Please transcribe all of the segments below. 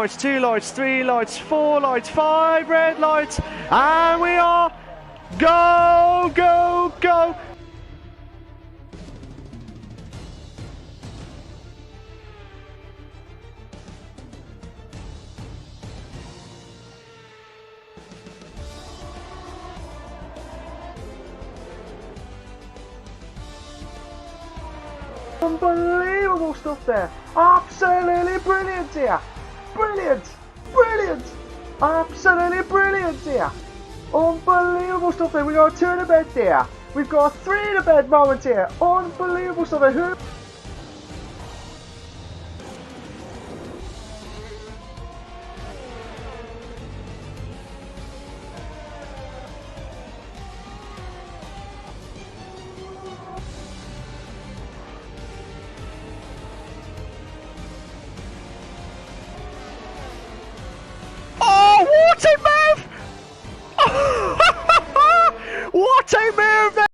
lights, 2 lights, 3 lights, 4 lights, 5 red lights, and we are go, go, go. Unbelievable stuff there. Absolutely brilliant here. Brilliant. Brilliant. Absolutely brilliant here. Unbelievable stuff there. We got 2 in the bed there. We've got 3 in the bed moment here. Unbelievable stuff there. Who? What a move! What a move there!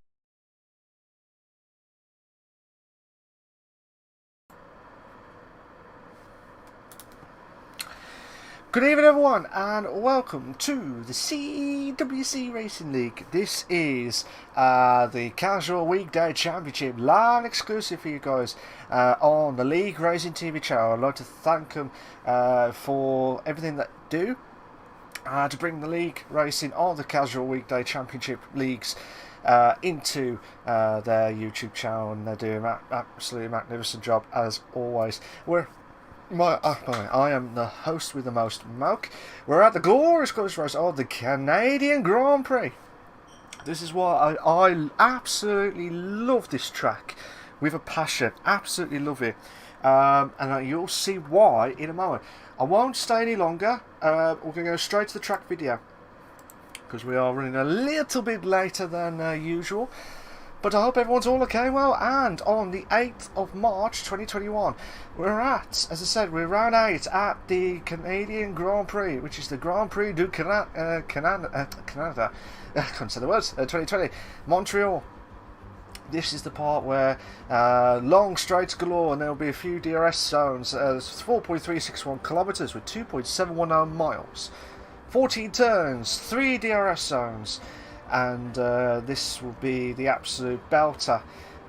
Good evening everyone and welcome to the CWC Racing League. This is the Casual Weekday Championship, live exclusive for you guys on the LeagueRacing TV channel. I'd like to thank them for everything that they do to bring the league racing on the Casual Weekday Championship leagues into their YouTube channel, and they're doing an absolutely magnificent job as always. I am the host with the most milk. We're at the glorious close race of the Canadian Grand Prix. This is why I absolutely love this track with a passion. Absolutely love it. And you'll see why in a moment. I won't stay any longer. We're going to go straight to the track video because we are running a little bit later than usual. But I hope everyone's all okay well. And on the 8th of March 2021, we're at, as I said, we're round 8 at the Canadian Grand Prix, which is the Grand Prix du Canada. I can't say the words. 2020, Montreal. This is the part where long straights galore, and there will be a few DRS zones. 4.361 kilometers with 2.710 miles, 14 turns, 3 DRS zones, and this will be the absolute belter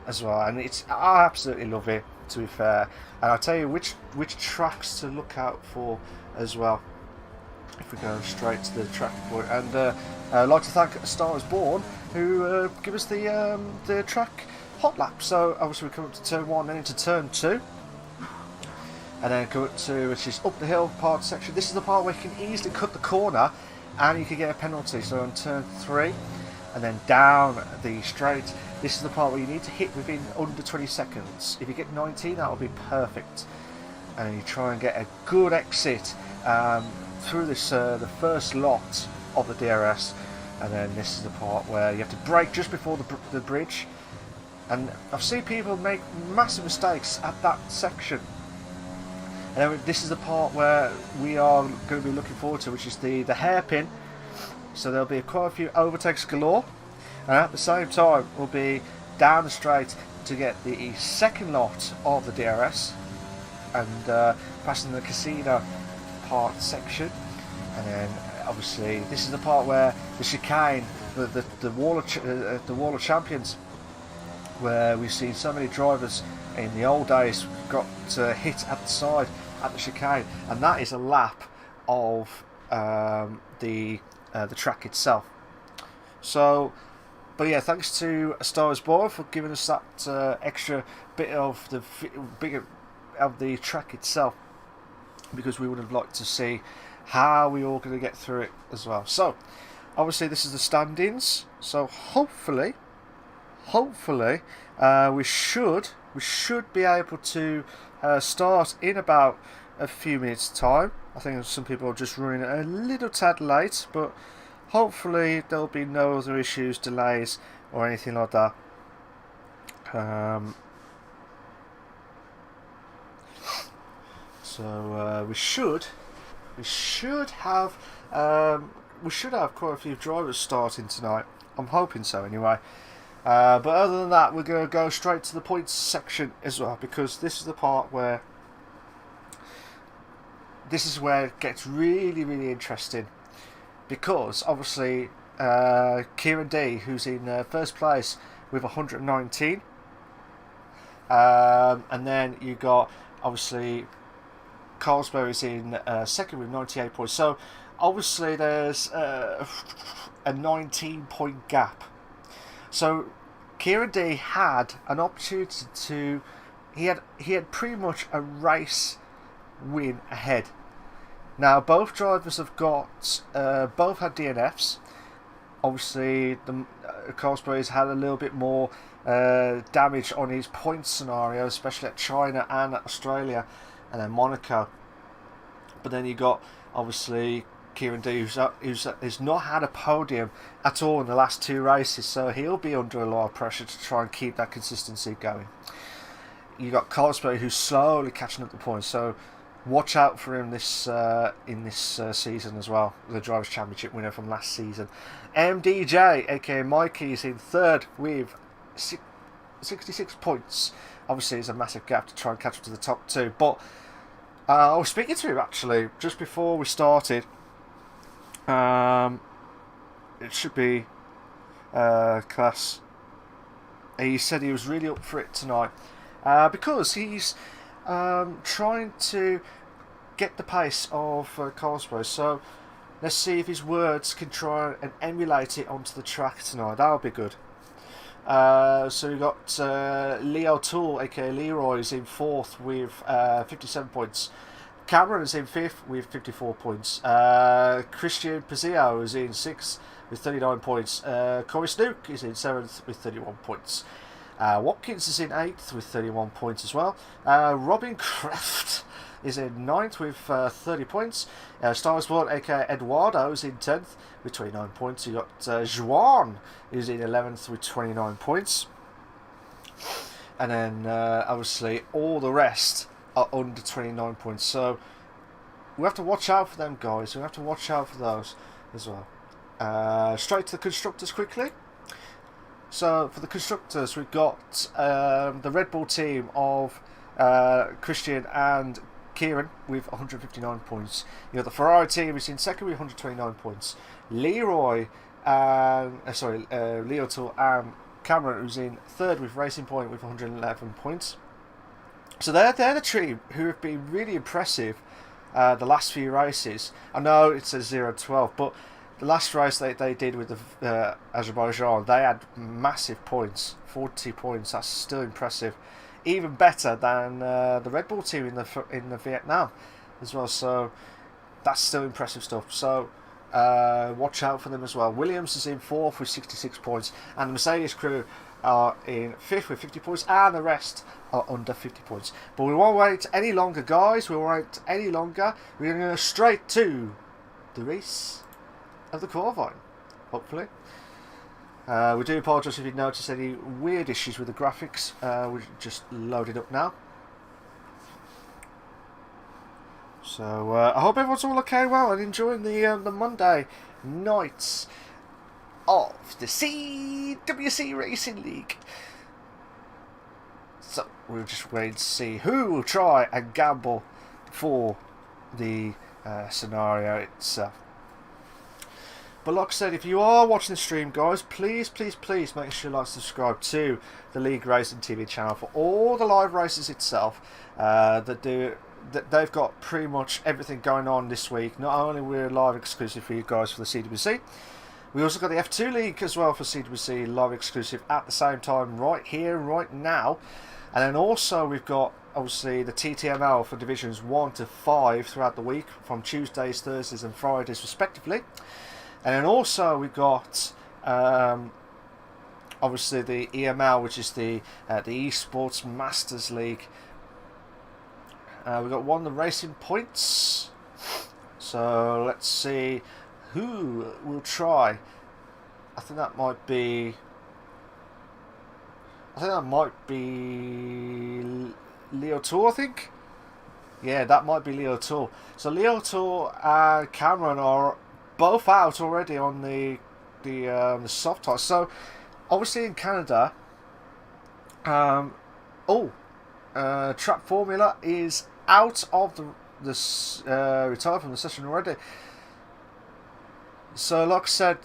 as well. And I absolutely love it, to be fair. And I'll tell you which tracks to look out for as well. If we go straight to the track point, and I'd like to thank Star Is Born who give us the track hot lap. So obviously we come up to turn 1, then into turn 2, and then go up to, which is up the hill part section. This is the part where you can easily cut the corner and you can get a penalty. So on turn 3 and then down the straight, this is the part where you need to hit within under 20 seconds. If you get 19, that will be perfect, and you try and get a good exit through this the first lot of the DRS. And then this is the part where you have to brake just before the bridge, and I've seen people make massive mistakes at that section. And then this is the part where we are going to be looking forward to, which is the hairpin. So there'll be quite a few overtakes galore, and at the same time we'll be down the straight to get the second lot of the DRS, and passing the casino part section. And then obviously this is the part where the chicane, the wall of champions, where we've seen so many drivers in the old days got hit at the side at the chicane, and that is a lap of the track itself. So, but yeah, thanks to Star Is Born for giving us that extra bit of the track itself, because we would have liked to see how we all going to get through it as well. So obviously this is the standings, so hopefully we should be able to start in about a few minutes time. I think some people are just running a little tad late, but hopefully there'll be no other issues, delays or anything like that. So we should have quite a few drivers starting tonight. I'm hoping so anyway. But other than that, we're going to go straight to the points section as well, because this is the part where this is where it gets really, really interesting, because obviously Kieran D, who's in first place with 119, and then you got obviously Carlsberg is in second with 98 points. So obviously there's a 19-point gap. So Kieran D had an opportunity to. He had pretty much a race win ahead. Now both drivers have got both had DNFs. Obviously, the Carlsberg's had a little bit more damage on his point scenario, especially at China and at Australia, and then Monaco. But then you got obviously Kieran D, who's not had a podium at all in the last 2 races, so he'll be under a lot of pressure to try and keep that consistency going. You got Carlsberg, who's slowly catching up the points, so watch out for him this in this season as well. The Drivers' Championship winner from last season. MDJ, aka Mikey, is in third with 66 points. Obviously, it's a massive gap to try and catch up to the top 2. But I was speaking to him actually just before we started. It should be class. He said he was really up for it tonight because he's trying to get the pace of Carlsberg. So let's see if his words can try and emulate it onto the track tonight. That'll be good. So we've got Leo Toole, aka Leroy, is in 4th with 57 points. Cameron is in 5th with 54 points. Christian Pizio is in 6th with 39 points. Corey Snook is in 7th with 31 points. Watkins is in 8th with 31 points as well. Robin Kraft is in 9th with 30 points. Starsport, aka Eduardo, is in 10th with 29 points. You got Juan is in 11th with 29 points. And then obviously all the rest are under 29 points. So we have to watch out for them, guys. We have to watch out for those as well. Straight to the constructors quickly. So for the constructors, we've got the Red Bull team of Christian and Kieran with 159 points. You got the Ferrari team is in second with 129 points. Leroy, Leo Toole and Cameron, who's in third with Racing Point with 111 points. So they're the team who have been really impressive the last few races. I know it says 0-12, but the last race they did with the Azerbaijan, they had massive points, 40 points. That's still impressive. Even better than the Red Bull team in the Vietnam as well. So that's still impressive stuff. So watch out for them as well. Williams is in 4th with 66 points, and the Mercedes crew are in 5th with 50 points, and the rest are under 50 points. But we won't wait any longer, guys. We won't wait any longer. We're going to go straight to the race of the qualifying, hopefully. We do apologise if you notice any weird issues with the graphics. We're just loaded up now. So I hope everyone's all okay, well, and enjoying the Monday nights of the CWC Racing League. So we'll just wait to see who will try and gamble for the scenario itself. But like I said, if you are watching the stream, guys, please make sure you like and subscribe to the LeagueRacing TV channel for all the live races itself. They've got pretty much everything going on this week. Not only we're live exclusive for you guys for the CWC, we also got the F2 League as well for CWC live exclusive at the same time, right here, right now. And then also we've got obviously the TTML for divisions 1 to 5 throughout the week from Tuesdays, Thursdays, and Fridays respectively. And then also we got obviously the EML, which is the Esports Masters League. We got one of the Racing Points. So let's see who will try. I think that might be Leo Toole, I think. Yeah, that might be Leo Toole. So Leo Toole and Cameron are both out already on the soft tires. So obviously in Canada, Trap Formula is out of this retired from the session already. So, like I said,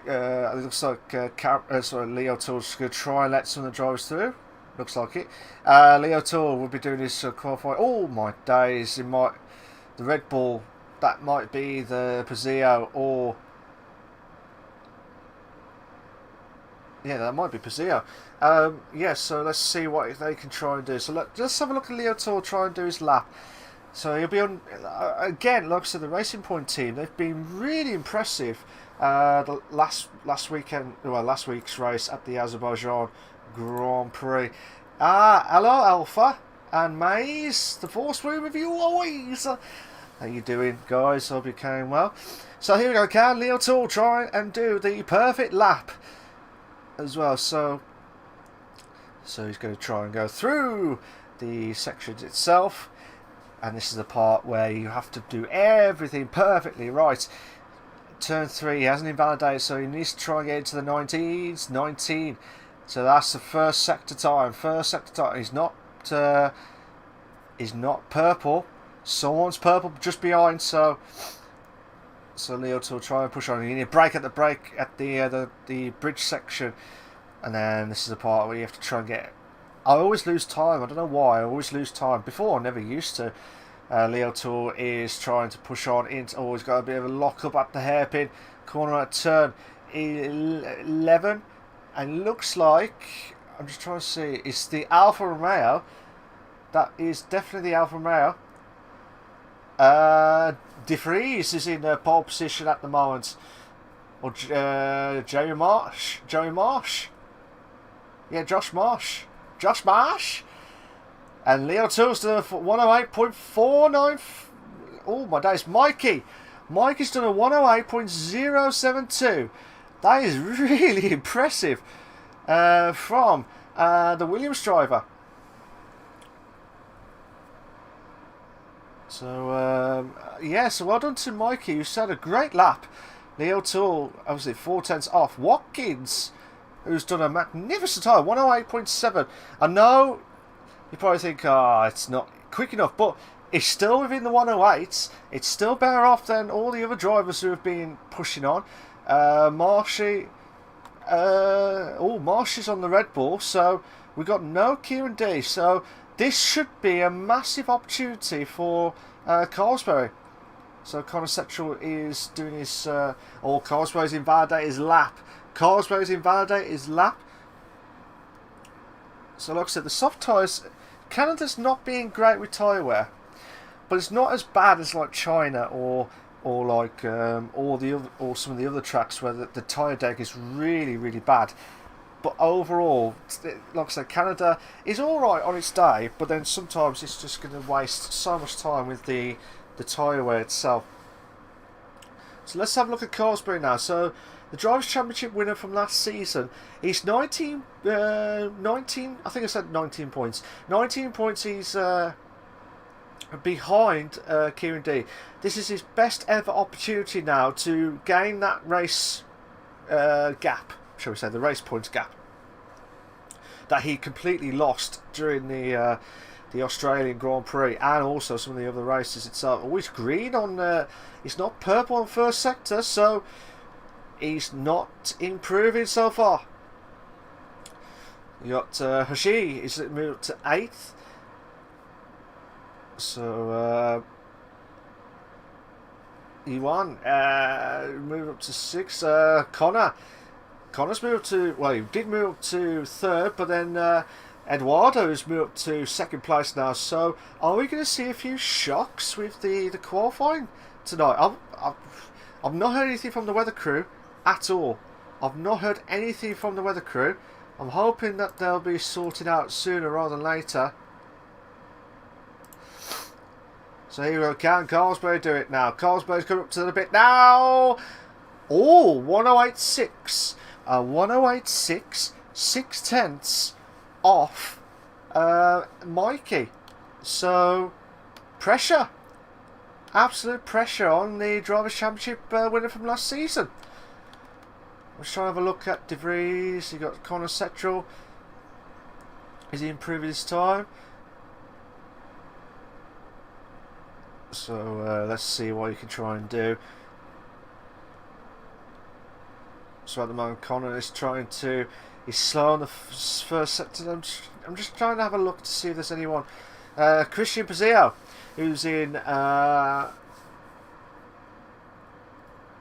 it looks like Leo Tool's going to try and let some of the drivers through. Looks like it. Leo Tool will be doing his qualifying. Oh my days! The Red Bull. That might be the Pizzio or. Yeah, that might be Pizzio. Yeah, so let's see what they can try and do. So let's have a look at Leo Tool try and do his lap. So he'll be on again. Like I said, the Racing Point team, they've been really impressive. The last week's race at the Azerbaijan Grand Prix. Hello Alpha and Maze, the Force Room with you always. How you doing, guys? Hope you're going well. So here we go. Can Leo Tool try and do the perfect lap as well? So he's going to try and go through the sections itself, and this is the part where you have to do everything perfectly right. Turn 3, he hasn't invalidated, so he needs to try and get into the 19s. 19. So that's the first sector time. He's not purple. Someone's purple just behind. So Leo will try and push on. You need a brake at the bridge section, and then this is the part where you have to try and get. I always lose time. I don't know why. I always lose time. Before I never used to. Leo Tool is trying to push on into. Oh, he's got a bit of a lock up at the hairpin corner at turn 11, and looks like, I'm just trying to see, it's the Alfa Romeo. That is definitely the Alfa Romeo. De Vries is in pole position at the moment, or Joey Marsh. Yeah, Josh Marsh. And Leo Tool's done a 108.49. Oh my days, Mikey's done a 108.072. That is really impressive from the Williams driver. So yeah, so well done to Mikey, who's had a great lap. Leo Tool, obviously 4/10 off. Watkins, who's done a magnificent time, 108.7. I know you probably think, it's not quick enough, but it's still within the 108s. It's still better off than all the other drivers who have been pushing on. Marshy is on the Red Bull, so we've got no Kieran D. So this should be a massive opportunity for Carlsberg. So Connor Setchell is doing his, Carlsberg's invalidated his lap. So like I said, the soft tyres, Canada's not being great with tyre wear, but it's not as bad as like China or like some of the other tracks where the tyre deck is really, really bad. But overall, like I said, Canada is alright on its day, but then sometimes it's just going to waste so much time with the tyre wear itself. So let's have a look at Carlsberg now. So the Drivers' Championship winner from last season, he's 19, I think I said 19 points. 19 points he's behind Kieran D. This is his best ever opportunity now to gain that race gap, shall we say, the race points gap that he completely lost during the Australian Grand Prix and also some of the other races itself. Oh, he's green on, he's not purple on first sector, so he's not improving so far. You got Hashi, he's moved to 8th. So Iwan move up to 6th. Connor's moved to, well, he did move up to 3rd, but then Eduardo's moved up to 2nd place now. So are we going to see a few shocks with the qualifying tonight? I've not heard anything from the weather crew at all. I've not heard anything from the weather crew. I'm hoping that they'll be sorted out sooner rather than later. So here we go. Can Carlsberg do it now? Carlsberg's coming up to the bit now. Oh, 108.6. 108.6. 6/10 off Mikey. So, pressure. Absolute pressure on the Drivers' Championship winner from last season. Let's try and have a look at De Vries. You got Connor Setchell. Is he improving his time? So let's see what you can try and do. So at the moment, Connor is trying to. He's slow on the first sector. I'm just trying to have a look to see if there's anyone. Christian Pazio, who's in.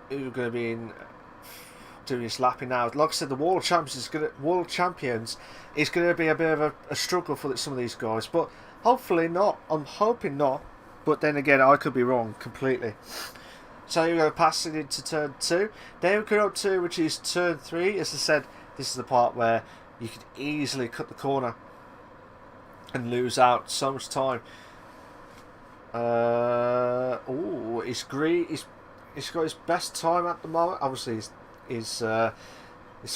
Who's going to be in doing his lapping now. Like I said, the World Champions is going to be a bit of a struggle for some of these guys, but hopefully not. I'm hoping not, but then again, I could be wrong completely. So you go passing into turn 2. Then we go up to, which is turn 3. As I said, this is the part where you could easily cut the corner and lose out so much time. Oh, it's great. He's got his best time at the moment. Obviously, his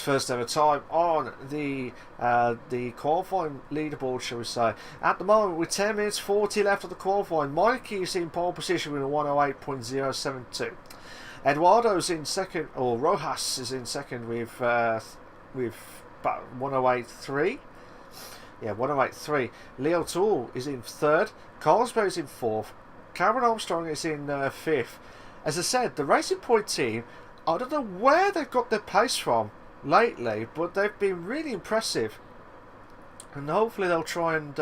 first ever time on the qualifying leaderboard, shall we say. At the moment, with 10 minutes 40 left of the qualifying, Mikey is in pole position with a 108.072. Eduardo's in second, or Rojas is in second with about 108.3. Yeah, 108.3. Leo Toole is in third. Carlsberg is in fourth. Cameron Armstrong is in fifth. As I said, the Racing Point team, I don't know where they've got their pace from lately, but they've been really impressive, and hopefully they'll try and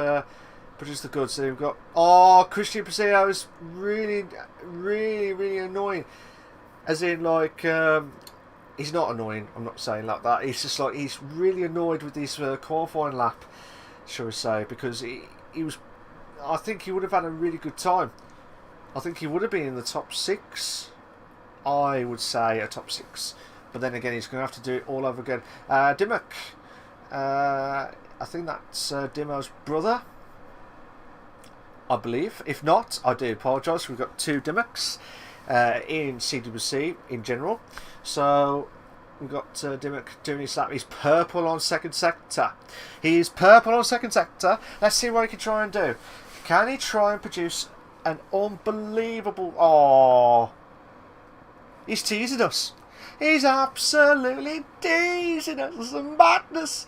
produce the goods. They've got Christian Paseo is really annoying, as in like he's not annoying, I'm not saying like that, he's just like he's really annoyed with this qualifying lap, shall we say, because he was, I think he would have had a really good time. I think he would have been in the top 6. I would say a top 6. But then again, he's going to have to do it all over again. Dimmock. I think that's Dimmo's brother, I believe. If not, I do apologise. We've got 2 Dimmocks in CWC in general. So we've got Dimmock doing his lap. He's purple on second sector. He's purple on second sector. Let's see what he can try and do. Can he try and produce an unbelievable... Oh, he's teasing us. He's absolutely teasing us. It's madness.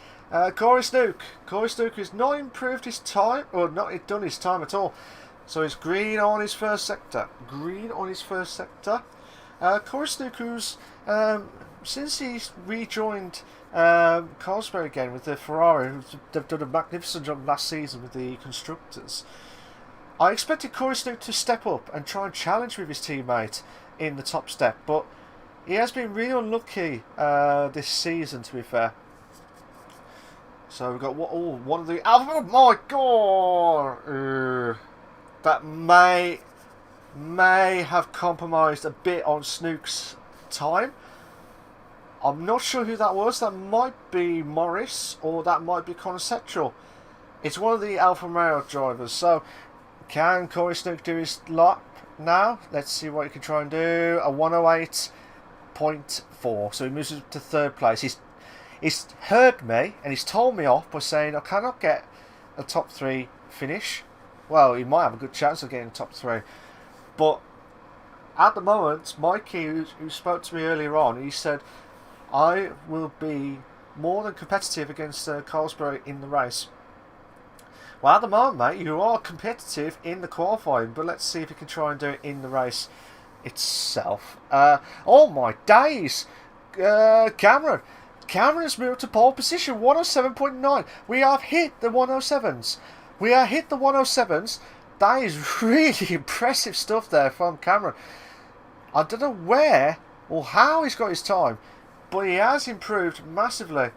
Corey Snook. Corey Snook has not improved his time, or not done his time at all. So he's green on his first sector. Green on his first sector. Corey Snook, who's since he's rejoined Carlsberg again with the Ferrari, they've done a magnificent job last season with the constructors. I expected Corey Snook to step up and try and challenge with his teammate in the top step, but he has been really unlucky this season, to be fair. So we've got one of the... Oh my god! That may have compromised a bit on Snook's time. I'm not sure who that was. That might be Morris, or that might be Conor Setchell. It's one of the Alfa Romeo drivers. So can Corey Snook do his lap now? Let's see what he can try and do. A 108.4. So he moves to third place. He's heard me and he's told me off by saying I cannot get a top 3 finish. Well, he might have a good chance of getting top 3. But at the moment, Mikey, who spoke to me earlier on, he said, I will be more than competitive against Carlsberg in the race. Well, at the moment, mate, you are competitive in the qualifying, but let's see if you can try and do it in the race itself. Oh my days! Cameron has moved to pole position, 107.9. We have hit the 107s. We have hit the 107s. That is really impressive stuff there from Cameron. I don't know where or how he's got his time, but he has improved massively.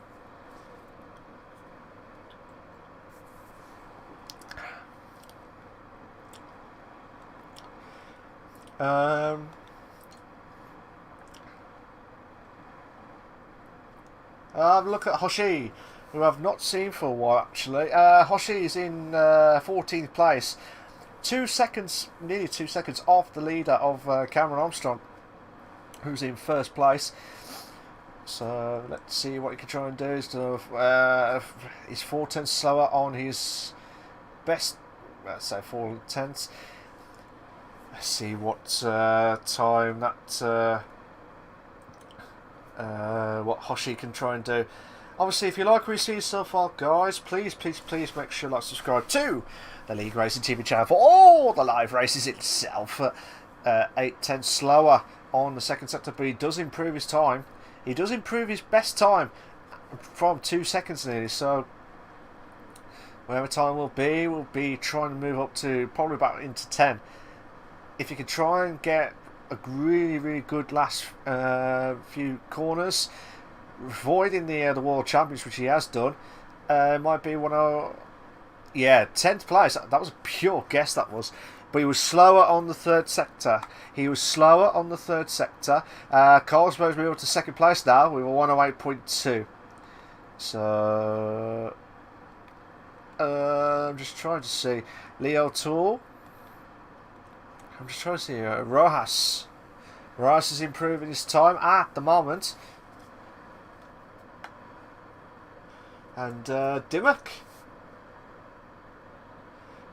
Look at Hoshi, who I've not seen for a while actually. Hoshi is in 14th place, 2 seconds, nearly 2 seconds off the leader of Cameron Armstrong, who's in first place. So let's see what he can try and do. He's 4/10 slower on his best, let's say 4/10. Let's see what time that what Hoshi can try and do. Obviously, if you like what you see so far, guys, please make sure to subscribe to the League Racing TV channel for all the live races itself. 8:10 slower on the second sector, but he does improve his time. He does improve his best time from 2 seconds nearly. So whatever time we'll be trying to move up to probably about into 10. If you can try and get a really good last few corners, avoiding the World Champions, which he has done, might be one of 10th place. That was a pure guess, that was. But he was slower on the third sector. Carl's supposed to be able to second place now with a 108.2. So I'm just trying to see Leo Tour. I'm just trying to see Rojas. Rojas is improving his time at the moment. And Dimmock.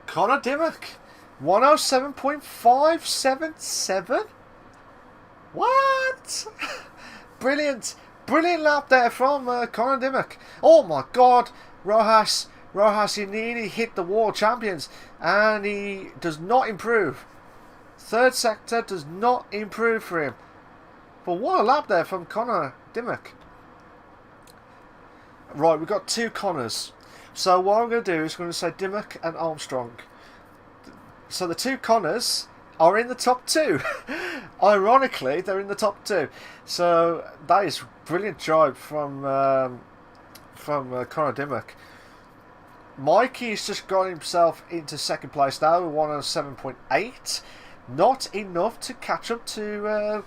Connor Dimmock. 107.577. What? Brilliant lap there from Connor Dimmock. Oh my God, Rojas, he nearly hit the World Champions, and he does not improve. Third sector does not improve for him. But what a lap there from Connor Dimmock. Right, we've got 2 Connors. So what I'm going to do is going to say Dimmock and Armstrong. So the 2 Connors are in the top 2. Ironically, they're in the top 2. So that is brilliant drive from Connor Dimmock. Mikey's just got himself into second place now with 107.8. Not enough to catch up to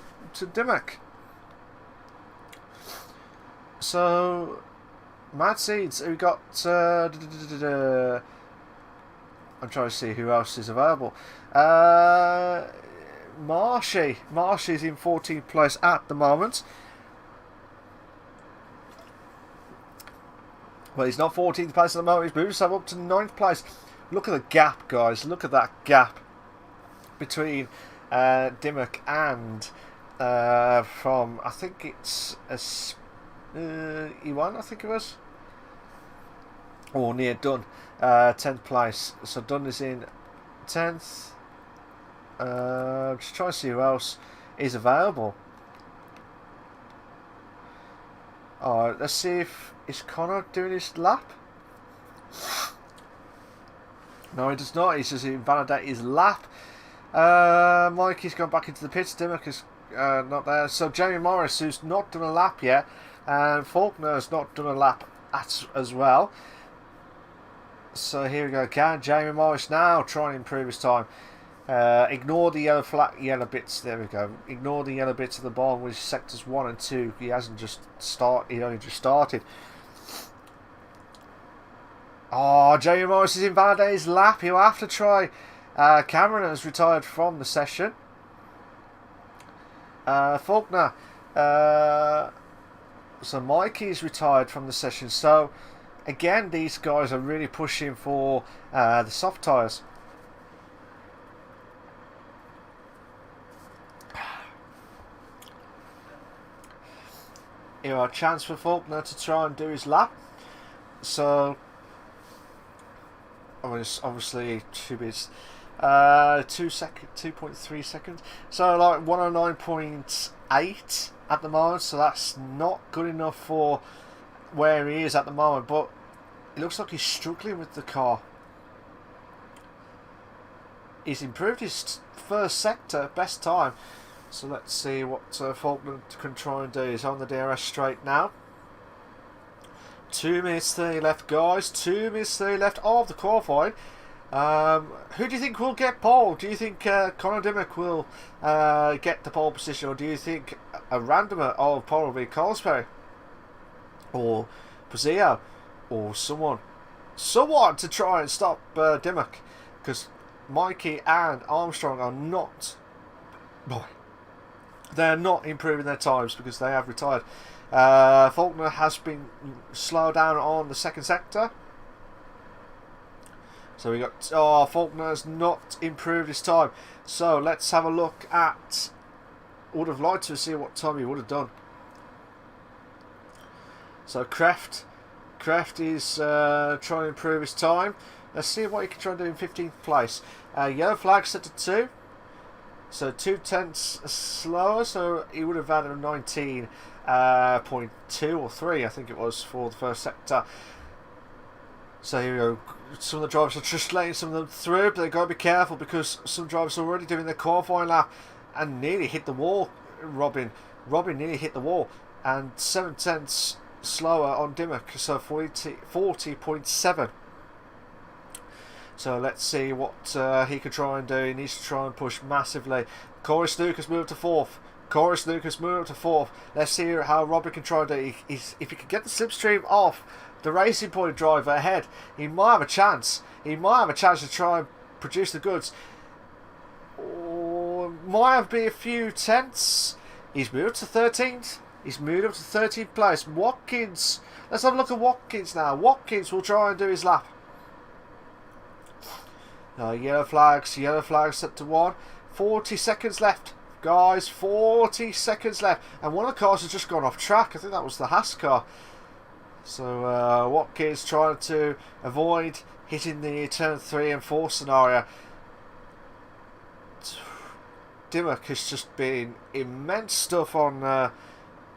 Dimmock. So Mad Seeds, we got I'm trying to see who else is available. Marshy's in 14th place at the moment. Well, he's not 14th place at the moment. He's moved himself up to 9th place. Look at the gap, guys. Look at that gap between Dimmock and from, I think it's E1, I think it was. Or near Dunn. 10th place. So Dunn is in 10th. Just trying to see who else is available. Alright, let's see if is Connor doing his lap. No, he does not. He's just invalidated his lap. Mikey's gone back into the pits. Dimmock is not there. So Jamie Morris, who's not done a lap yet, and Faulkner's not done a lap as well. So here we go again. Jamie Morris now trying to improve his time. Ignore the yellow bits. There we go. Ignore the yellow bits at the bottom, which is sectors 1 and 2. He hasn't just started. He only just started. Oh, Jamie Morris is invalidated his lap. He'll have to try. Cameron has retired from the session. Faulkner. So Mikey's retired from the session. So again, these guys are really pushing for the soft tyres. Here, a chance for Faulkner to try and do his lap. So obviously 2.3 seconds. So like 109.8 at the moment. So that's not good enough for where he is at the moment. But it looks like he's struggling with the car. He's improved his first sector best time. So let's see what Faulkner can try and do. He's on the DRS straight now. 2 minutes 30 left, guys. 2 minutes 30 left of the qualifying. Who do you think will get pole? Do you think Connor Dimmock will get the pole position, or do you think a randomer of probably Colesberry or Pozio or someone to try and stop Dimmock? Because Mikey and Armstrong are not. Boy. They're not improving their times because they have retired. Faulkner has been slowed down on the second sector. So we got Faulkner has not improved his time. So let's have a look at. Would have liked to see what time he would have done. So Kreft Kreft is trying to improve his time. Let's see what he can try and do in 15th place. Yellow flag set to 2. So 2/10 slower, so he would have had a 19.2 or 3, I think it was, for the first sector. So here we go. Some of the drivers are just letting some of them through, but they've got to be careful because some drivers are already doing their qualifying lap and nearly hit the wall. Robin nearly hit the wall, and 7/10 slower on Dimmock, so 40.7. So let's see what he can try and do. He needs to try and push massively. Corey Snooker's moved to 4th. Let's see how Robin can try and do. If he can get the slipstream off the Racing Point driver ahead, he might have a chance. He might have a chance to try and produce the goods. Or might have been a few tenths. He's moved to 13th. He's moved up to 13th place. Watkins. Let's have a look at Watkins now. Watkins will try and do his lap. Yellow flags set to 1. 40 seconds left. Guys, 40 seconds left. And one of the cars has just gone off track. I think that was the Haas car. So Watkins trying to avoid hitting the turn 3 and 4 scenario. Dimmock has just been immense stuff on the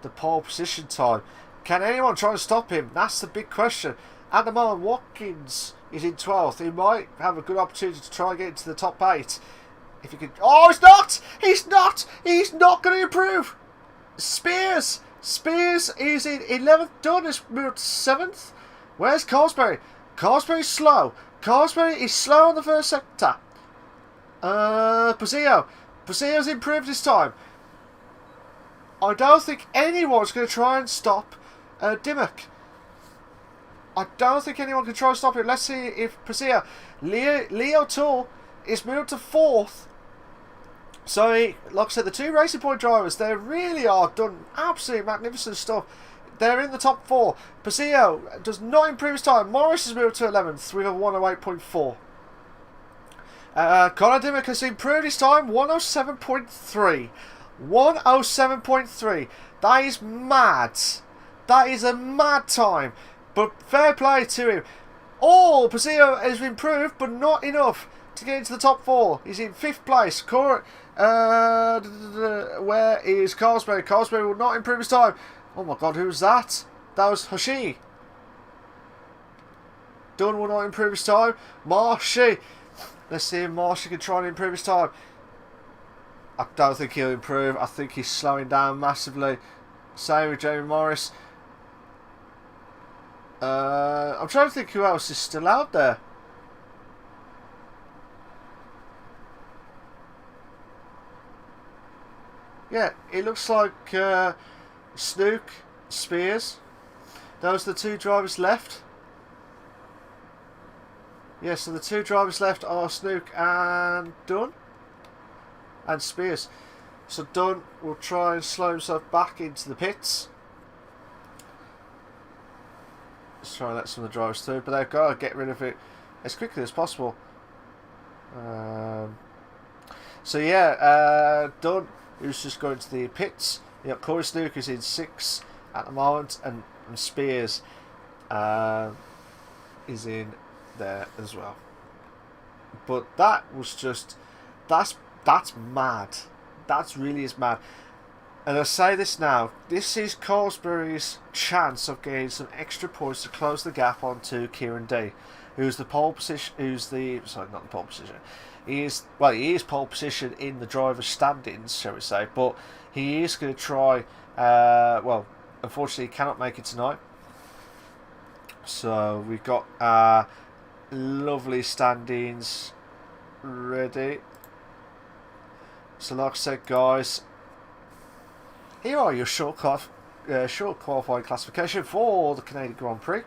pole position time. Can anyone try and stop him? That's the big question. At the moment, Watkins is in 12th. He might have a good opportunity to try and get into the top 8. If he could... Oh, he's not! He's not! He's not going to improve! Spears is in 11th. Dunn has moved to 7th. Where's Cosbury? Cosbury's slow. Cosbury is slow on the first sector. Pozzio's improved his time. I don't think anyone's going to try and stop Dimmock. I don't think anyone can try and stop him. Let's see if Pozzio... Leo Tour is moved to 4th. So, like I said, the 2 Racing Point drivers, they really are done absolutely magnificent stuff. They're in the top 4. Pozzio does not improve his time. Morris has moved to 11th with a 108.4. Conor Dimmock has improved his time, 107.3. 107.3. That is mad. That is a mad time. But fair play to him. Oh, Pozzio has improved, but not enough to get into the top 4. He's in 5th place. Where is Cosbury? Cosbury will not improve his time. Oh my god, who was that? That was Hoshi. Dunn will not improve his time. Marshy. Let's see if Marshy can try and improve his time. I don't think he'll improve. I think he's slowing down massively. Same with Jamie Morris. I'm trying to think who else is still out there. Yeah, it looks like Snook, Spears. Those are the 2 drivers left. Yeah, so the 2 drivers left are Snook and Dunn. And Spears. So Dunn will try and slow himself back into the pits. Let's try and let some of the drivers through, but they've got to get rid of it as quickly as possible. So yeah, Dunn, who's just going to the pits. Yep, Corey Snook is in 6 at the moment, and Spears is in there as well. But that was just, that's mad. That really is mad. And I say this now, this is Cosbury's chance of getting some extra points to close the gap onto Kieran D, who's the pole position, sorry, not the pole position. He is pole position in the driver's standings, shall we say, but he is going to try, well, unfortunately he cannot make it tonight. So we've got lovely standings ready. So like I said, guys, here are your short qualifying classification for the Canadian Grand Prix.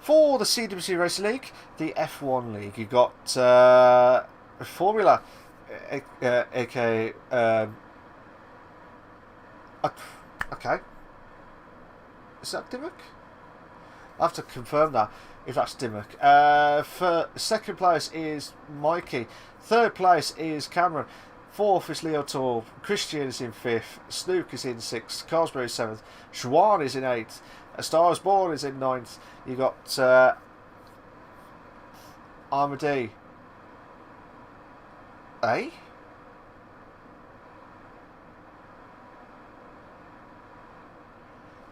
For the CWC Racing League, the F1 League, you got Formula, aka okay, is that Dimmock? I have to confirm that if that's Dimmock. For second place is Mikey. Third place is Cameron. 4th is Leo Tour. Christian is in 5th. Snook is in 6th. Cosbury is 7th. Schwan is in 8th. A Star Is Born is in 9th. You got Armady. Eh?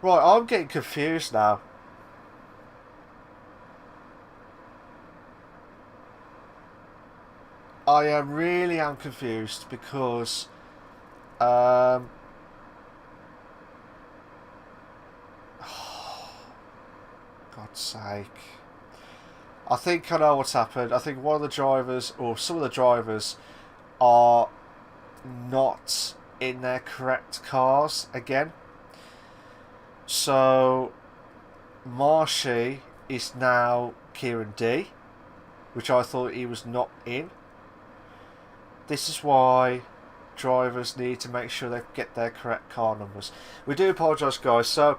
Right, I'm getting confused now. I really am confused because God's sake. I think I know what's happened. I think one of the drivers, or some of the drivers, are not in their correct cars again. So Marshy is now Kieran D, which I thought he was not in. This is why drivers need to make sure they get their correct car numbers. We do apologise, guys. So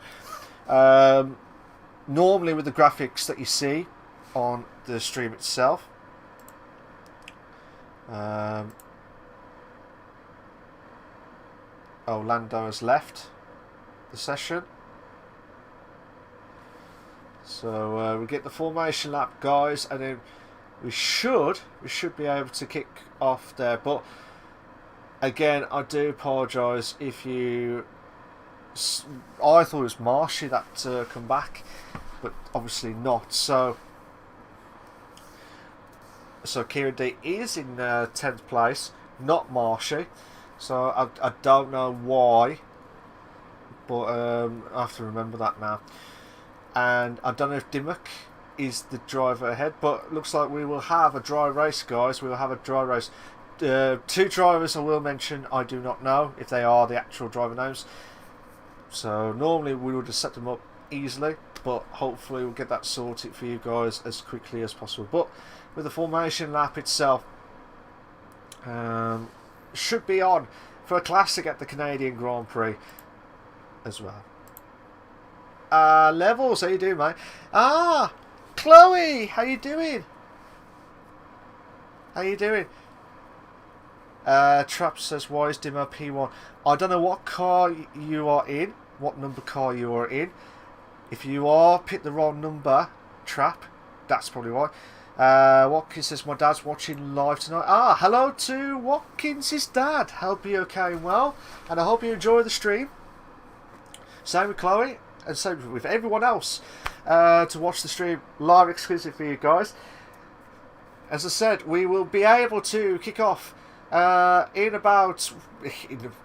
normally with the graphics that you see on the stream itself, oh, Lando has left the session. So we get the formation lap, guys, and then we should be able to kick off there. But again, I do apologise if you. I thought it was Marshy that come back, but obviously not. So Kieran D is in 10th place, not Marshy. So I don't know why, but I have to remember that now. And I don't know if Dimmock is the driver ahead, but looks like we will have a dry race, guys. We will have a dry race. 2 drivers I will mention, I do not know if they are the actual driver names. So normally we would have set them up easily, but hopefully we'll get that sorted for you guys as quickly as possible. But with the formation lap itself, should be on for a classic at the Canadian Grand Prix as well. Levels, how you doing, mate? Ah, Chloe, how you doing? How you doing? Trap says, why is Dimmer P1? I don't know what car you are in, what number car you are in. If you are, pick the wrong number, Trap, that's probably why. Watkins says, my dad's watching live tonight. Ah, hello to Watkins' dad. Hope you're okay and well, and I hope you enjoy the stream. Same with Chloe, and same with everyone else to watch the stream live exclusive for you guys. As I said, we will be able to kick off in a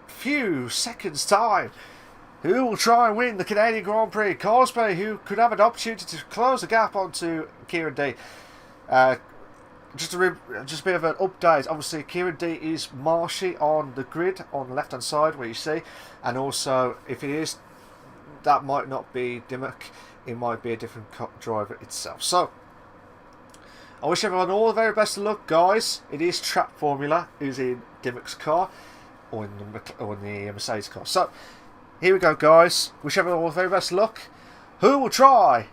few seconds time. Who will try and win the Canadian Grand Prix? Cosplay, who could have an opportunity to close the gap onto Kieran D. Just a bit of an update. Obviously, Kieran D is Marshy on the grid on the left hand side where you see, and also if it is, that might not be Dimmock, it might be a different driver itself. So I wish everyone all the very best of luck, guys. It is Trap Formula who's in Dimmock's car, or in the Mercedes car. So here we go, guys. Wish everyone all the very best of luck. Who will try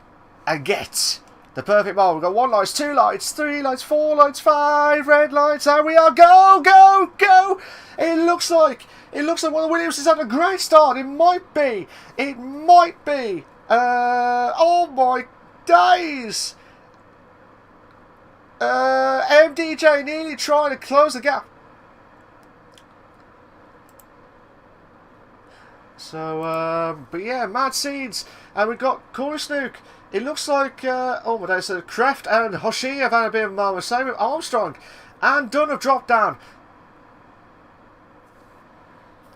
and get the perfect mark? We've got 1 light, 2 lights, 3 lights, 4 lights, 5 red lights, and we are go, go, go! It looks like one of the Williams has had a great start. It might be. Oh my days! MDJ nearly trying to close the gap. So, but yeah, mad scenes, and we've got Corey Snook. It looks like, oh my days, so Kraft and Hoshi have had a bit of a moment. Same with Armstrong, and Dunn have dropped down.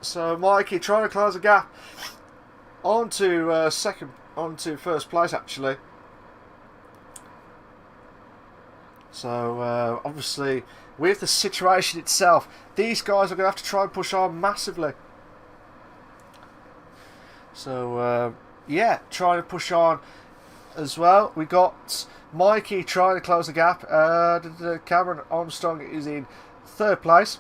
So Mikey trying to close the gap onto first place actually. So obviously with the situation itself, these guys are going to have to try and push on massively. So yeah, trying to push on as well. We got Mikey trying to close the gap. Cameron Armstrong is in 3rd place.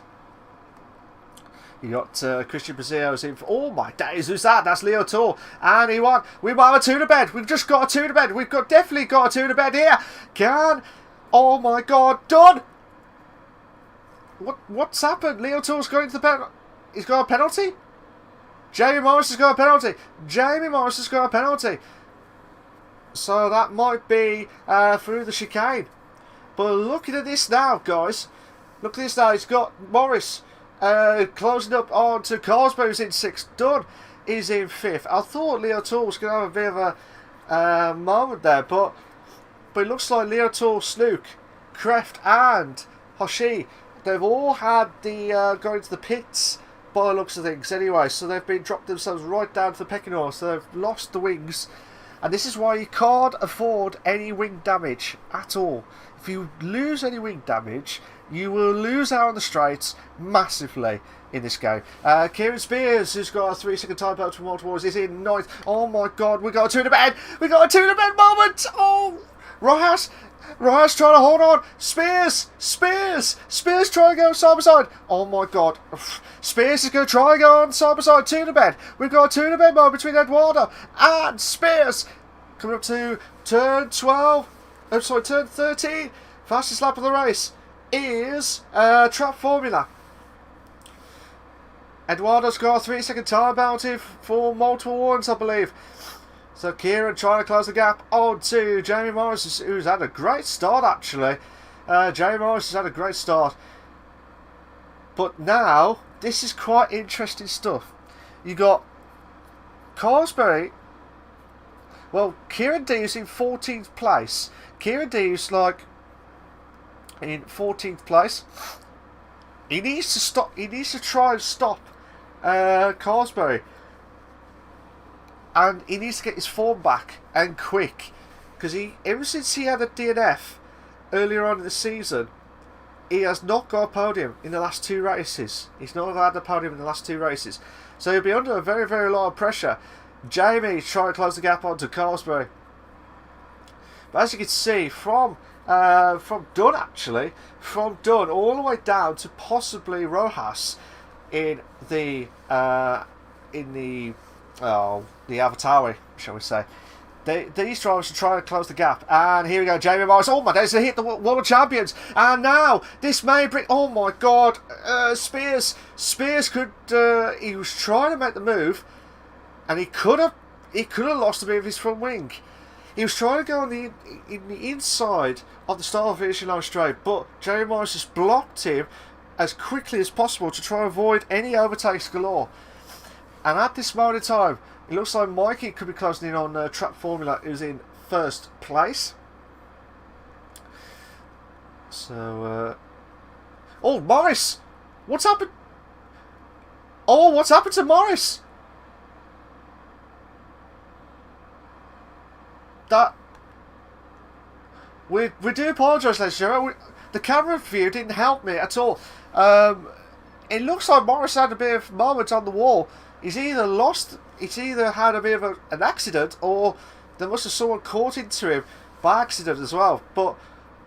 You got Christian Brazil's in for, oh my days, who's that? That's Leo Tour. And he won. We might have a 2 to bed. We've just got a 2 to bed. We've definitely got a 2 to bed here. Oh my god, done. What's happened? Leo Tour's going to the penalty. He's got a penalty? Jamie Morris has got a penalty. Jamie Morris has got a penalty. So that might be through the chicane. But looking at this now, guys. Look at this now. He's got Morris closing up on to Carsberry, who's in 6th. Dunn is in 5th. I thought Leo Tool was going to have a bit of a moment there. But it looks like Leo Tool, Snook, Kreft and Hoshi, they've all had the going to the pits by the looks of things anyway. So they've been dropped themselves right down to the pecking order. So they've lost the wings. And this is why you can't afford any wing damage at all. If you lose any wing damage, you will lose out on the straights massively in this game. Kieran Spears, who's got a 3-second time out from multiple wars, is in 9th. Oh my god, we got a 2 to bed! We got a 2 to bed moment! Oh! Rojas trying to hold on. Spears trying to go side by side. Oh my god. Spears is going to try and go on side by side. 2 to bed. We've got a 2 to bed moment between Eduardo and Spears. Coming up to turn 12. Oh, sorry, turn 13. Fastest lap of the race is Trap Formula. Eduardo's got a 3-second time bounty for multiple ones, I believe. So Kieran trying to close the gap on to Jamie Morris, who's had a great start actually. Jamie Morris has had a great start. But now, this is quite interesting stuff. You got Carsberry. Well, Kieran D is in 14th place. Kieran D is like in 14th place. He needs to stop. He needs to try and stop Carsberry. And he needs to get his form back and quick, because ever since he had a DNF earlier on in the season, he has not got a podium in the last 2 races. He's not had a podium in the last 2 races, so he'll be under a very, very lot of pressure. Jamie's trying to close the gap onto Carsberry, but as you can see from Dunn all the way down to possibly Rojas in the Avatawi, shall we say. These drivers are trying to close the gap. And here we go, Jamie Morris. Oh my days, they hit the World Champions. And now, this may bring... Oh my god, Spears could... he was trying to make the move, and he could have lost a bit of his front wing. He was trying to go on the inside of the start of finishing line straight, but Jamie Morris just blocked him as quickly as possible to try and avoid any overtakes galore. And at this moment in time, it looks like Mikey could be closing in on Trap Formula, who's in 1st place. So, oh, Morris! What's happened? Oh, what's happened to Morris? That... We do apologise, ladies and gentlemen. The camera view didn't help me at all. It looks like Morris had a bit of moment on the wall. He's either had a bit of an accident, or there must have someone caught into him by accident as well. But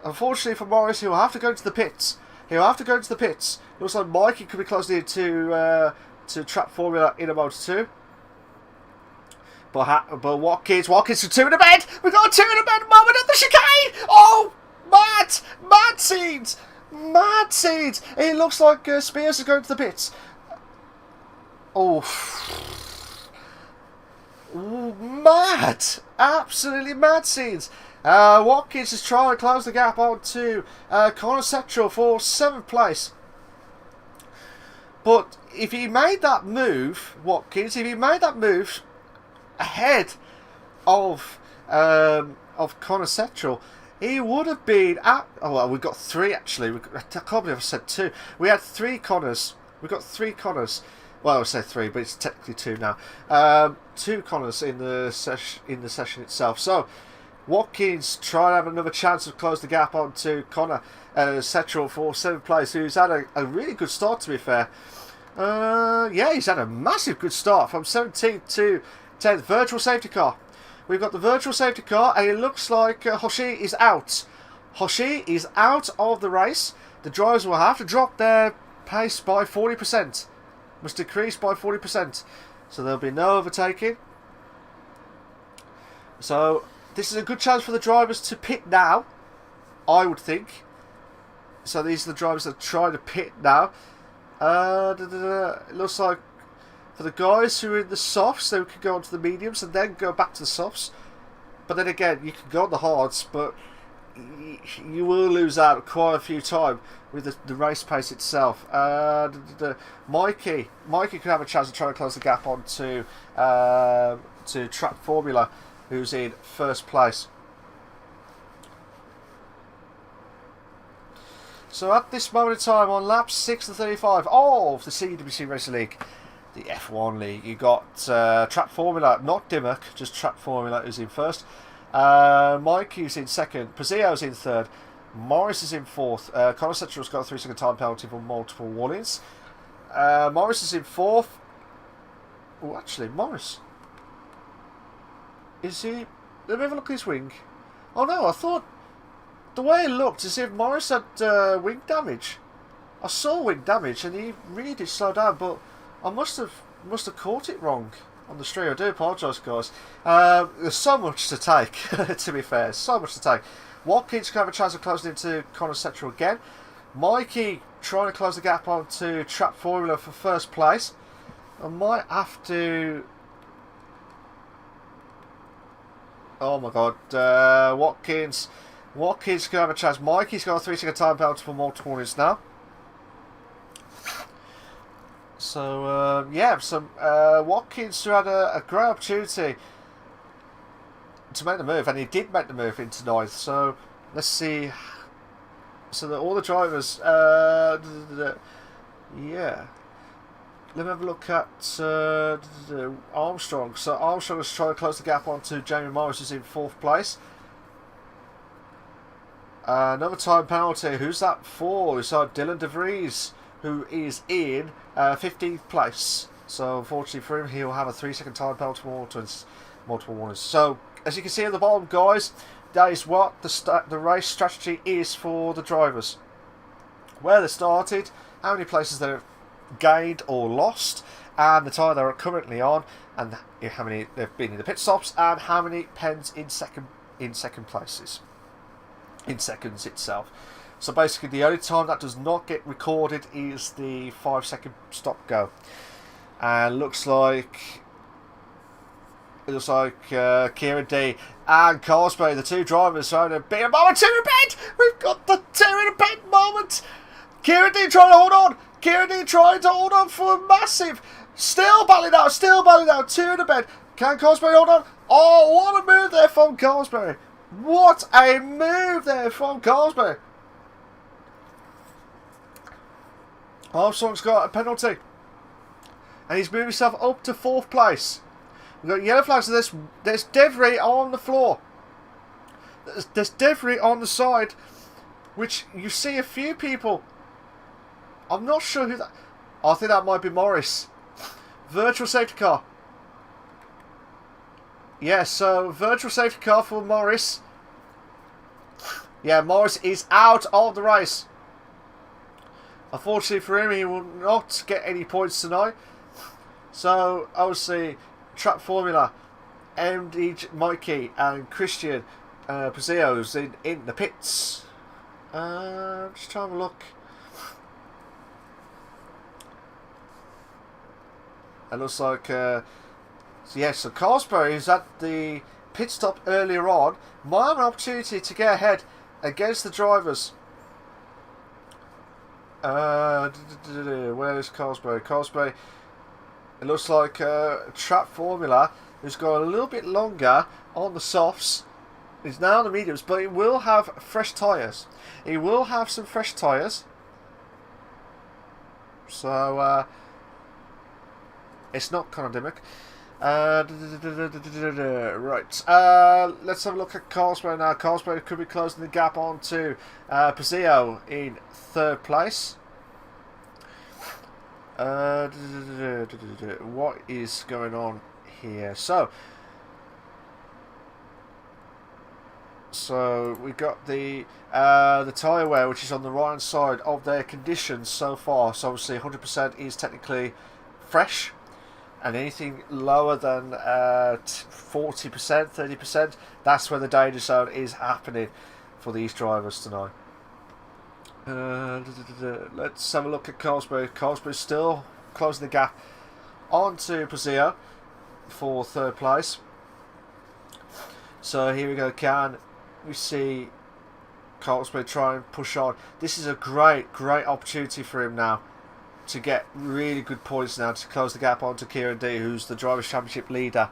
unfortunately for Morris, he'll have to go into the pits. Looks like Mikey could be closing in to Trap Formula in a Motor 2. But Watkins for 2 in the bed. We got a 2 in the bed moment at the chicane. Oh, mad scenes. It looks like Spears is going to the pits. Oh, mad! Absolutely mad scenes. Watkins is trying to close the gap on to Connor Setchell for 7th place. But if he made that move, Watkins, ahead of Connor Setchell, he would have been at... Oh, well, we've got 3 actually. I can't believe I said 2. We had 3 Connors. We've got 3 Connors. Well, I would say 3, but it's technically 2 now. 2 Connors in the session itself. So, Watkins trying to have another chance to close the gap onto Connor Setchell for 7th place, who's had a really good start, to be fair. Yeah, he's had a massive good start from 17th to 10th. Virtual safety car. We've got the virtual safety car, and it looks like Hoshi is out. Hoshi is out of the race. The drivers will have to drop their pace by 40%. Must decrease by 40%. So there'll be no overtaking. So this is a good chance for the drivers to pit now, I would think. So these are the drivers that are trying to pit now. It looks like for the guys who are in the softs, they could go onto the mediums and then go back to the softs. But then again, you can go on the hards, but you will lose out quite a few times with the race pace itself. Mikey could have a chance to try and close the gap on to Track Formula, who's in first place. So at this moment in time, on lap 6 to 35 of the CWC Racing League, the F1 League, you got Track Formula, not Dimmock, just Track Formula who's in first. Mikey's in second, Pazio's in third, Morris is in fourth. Connor Central's got a 3-second time penalty for multiple warnings. Morris is in fourth. Oh, actually, Morris. Is he? Let me have a look at his wing. Oh no, I thought the way it looked as if Morris had wing damage. I saw wing damage and he really did slow down, but I must have caught it wrong on the stream. I do apologise, guys. There's so much to take, to be fair. So much to take. Watkins can have a chance of closing into Connor Central again. Mikey trying to close the gap onto Track Formula for first place. I might have to... Oh my god. Watkins can have a chance. Mikey's got a 3-second time penalty for multiple warnings now. So, yeah, Watkins who had a great opportunity to make the move, and he did make the move into ninth. So, let's see. So, that all the drivers, yeah. Let me have a look at Armstrong. So, Armstrong is trying to close the gap onto Jamie Morris, who's in fourth place. Another time penalty. Who's that for? It's Dylan De Vries, who is in 15th place. So unfortunately for him, he'll have a 3-second time penalty for multiple warnings. So as you can see at the bottom, guys, that is what the race strategy is for the drivers. Where they started, how many places they've gained or lost, and the time they're currently on, and how many they've been in the pit stops, and how many pens in second places. In seconds itself. So basically the only time that does not get recorded is the 5-second stop go. And looks like Kieran D and Carsberry, the two drivers, are having a bit of moment. Two in bed! We've got the two in bed moment! Kieran D trying to hold on! Kieran D trying to hold on for a massive! Still battling out, two in the bed. Can Carsberry hold on? Oh, what a move there from Carsberry! What a move there from Carsberry! Armstrong's got a penalty. And he's moved himself up to fourth place. We've got yellow flags. So there's debris on the floor. There's debris on the side, which you see a few people. I'm not sure who that... I think that might be Morris. Virtual safety car. Yeah, so virtual safety car for Morris. Yeah, Morris is out of the race. Unfortunately for him, he will not get any points tonight. So, obviously, Track Formula, MD Mikey and Christian Pazio's in the pits. Just trying to look. It looks like, so Carsberry is at the pit stop earlier on. Might have an opportunity to get ahead against the drivers. Where is Carsberry? Carsberry, it looks like Track Formula, who's got a little bit longer on the softs, is now on the mediums, but it will have fresh tyres. It will have some fresh tyres. So, it's not Conor Dimmock. Right. Let's have a look at Carsberry now. Carsberry could be closing the gap on to Pazio in third place. What is going on here? So we got the tyre wear, which is on the right hand side of their conditions so far. So obviously 100% is technically fresh. And anything lower than 40%, 30%, that's where the danger zone is happening for these drivers tonight. Let's have a look at Carsberry. Carsberry still closing the gap onto Pazio for third place. So here we go. Can we see Colesbury try and push on? This is a great opportunity for him now to get really good points now to close the gap onto Kieran D, who's the Drivers' Championship leader.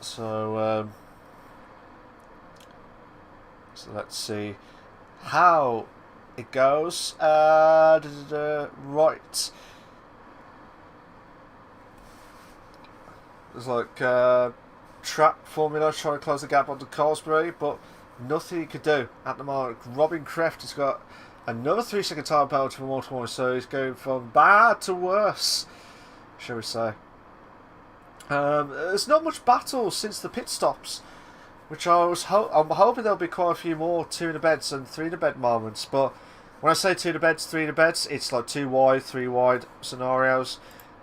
So let's see how it goes. Right. There's like trap formula trying to close the gap onto Colesbury, but nothing he could do at the moment. Robin Kreft has got another 3-second time penalty for multiple, so he's going from bad to worse, shall we say. There's not much battle since the pit stops, which I'm hoping there'll be quite a few more 2 in the beds and 3 in the bed moments. But when I say 2 in the beds, 3 in the beds, it's like 2 wide, 3 wide scenarios.